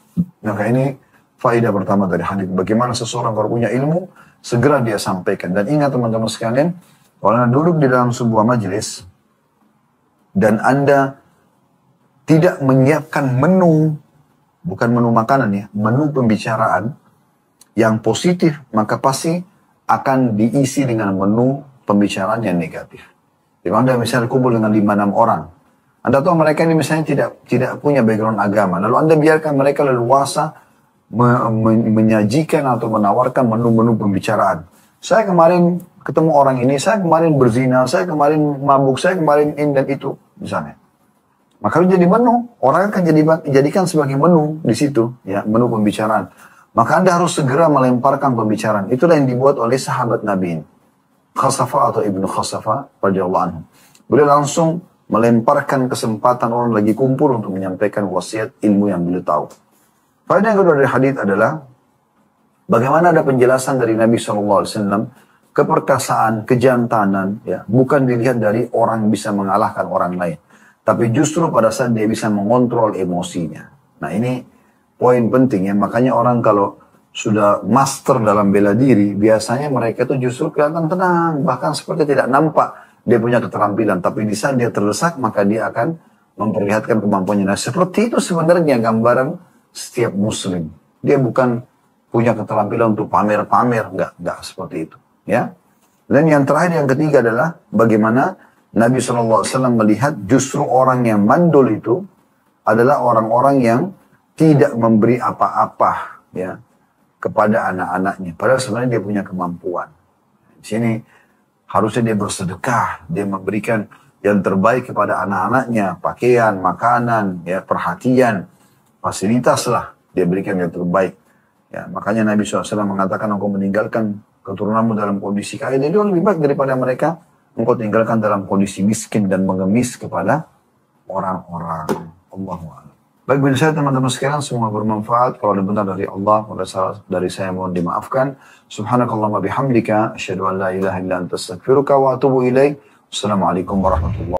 Maka ini faedah pertama dari hadis. Bagaimana seseorang kalau punya ilmu, segera dia sampaikan. Dan ingat teman-teman sekalian, kalau Anda duduk di dalam sebuah majelis, dan Anda tidak menyiapkan menu, bukan menu makanan ya, menu pembicaraan yang positif, maka pasti akan diisi dengan menu pembicaraan yang negatif. Di mana Anda misalnya kumpul dengan 5-6 orang, Anda tahu mereka ini misalnya tidak punya background agama. Lalu Anda biarkan mereka leluasa menyajikan atau menawarkan menu-menu pembicaraan. Saya kemarin ketemu orang ini, saya kemarin berzina, saya kemarin mabuk, saya kemarin ini dan itu, misalnya. Maka itu jadi menu. Orang akan jadikan sebagai menu di situ, ya, menu pembicaraan. Maka Anda harus segera melemparkan pembicaraan. Itulah yang dibuat oleh sahabat Nabi, Khasafa atau Ibnu Khasafa radhiyallahu anhu. Beliau langsung melemparkan kesempatan orang lagi kumpul untuk menyampaikan wasiat ilmu yang beliau tahu. Faedah yang kedua dari hadis adalah bagaimana ada penjelasan dari Nabi SAW, keperkasaan, kejantanan, ya, bukan dilihat dari orang bisa mengalahkan orang lain, tapi justru pada saat dia bisa mengontrol emosinya. Nah ini poin penting ya, makanya orang kalau sudah master dalam bela diri, biasanya mereka itu justru kelihatan tenang, bahkan seperti tidak nampak dia punya keterampilan, tapi di saat dia terdesak, maka dia akan memperlihatkan kemampuannya. Nah, seperti itu sebenarnya gambaran setiap muslim. Dia bukan punya keterampilan untuk pamer-pamer, enggak seperti itu. Ya. Dan yang terakhir, yang ketiga adalah bagaimana Nabi SAW melihat justru orang yang mandul itu adalah orang-orang yang tidak memberi apa-apa ya kepada anak-anaknya. Padahal sebenarnya dia punya kemampuan. Di sini harusnya dia bersedekah, dia memberikan yang terbaik kepada anak-anaknya, pakaian, makanan, ya, perhatian, fasilitas lah, dia berikan yang terbaik. Ya, makanya Nabi SAW mengatakan, aku meninggalkan keturunanmu dalam kondisi kaya, dan itu lebih baik daripada mereka engkau tinggalkan dalam kondisi miskin dan mengemis kepada orang-orang. Allahu a'lam. Baik, bin saya teman-teman sekalian, semua bermanfaat. Kalau ada benar dari Allah, kalau ada salah dari saya mohon dimaafkan. Subhanakallahumma bihamdika, asyhadu an la ilaha illa anta astaghfiruka wa atubu ilaik. Assalamualaikum warahmatullahi wabarakatuh.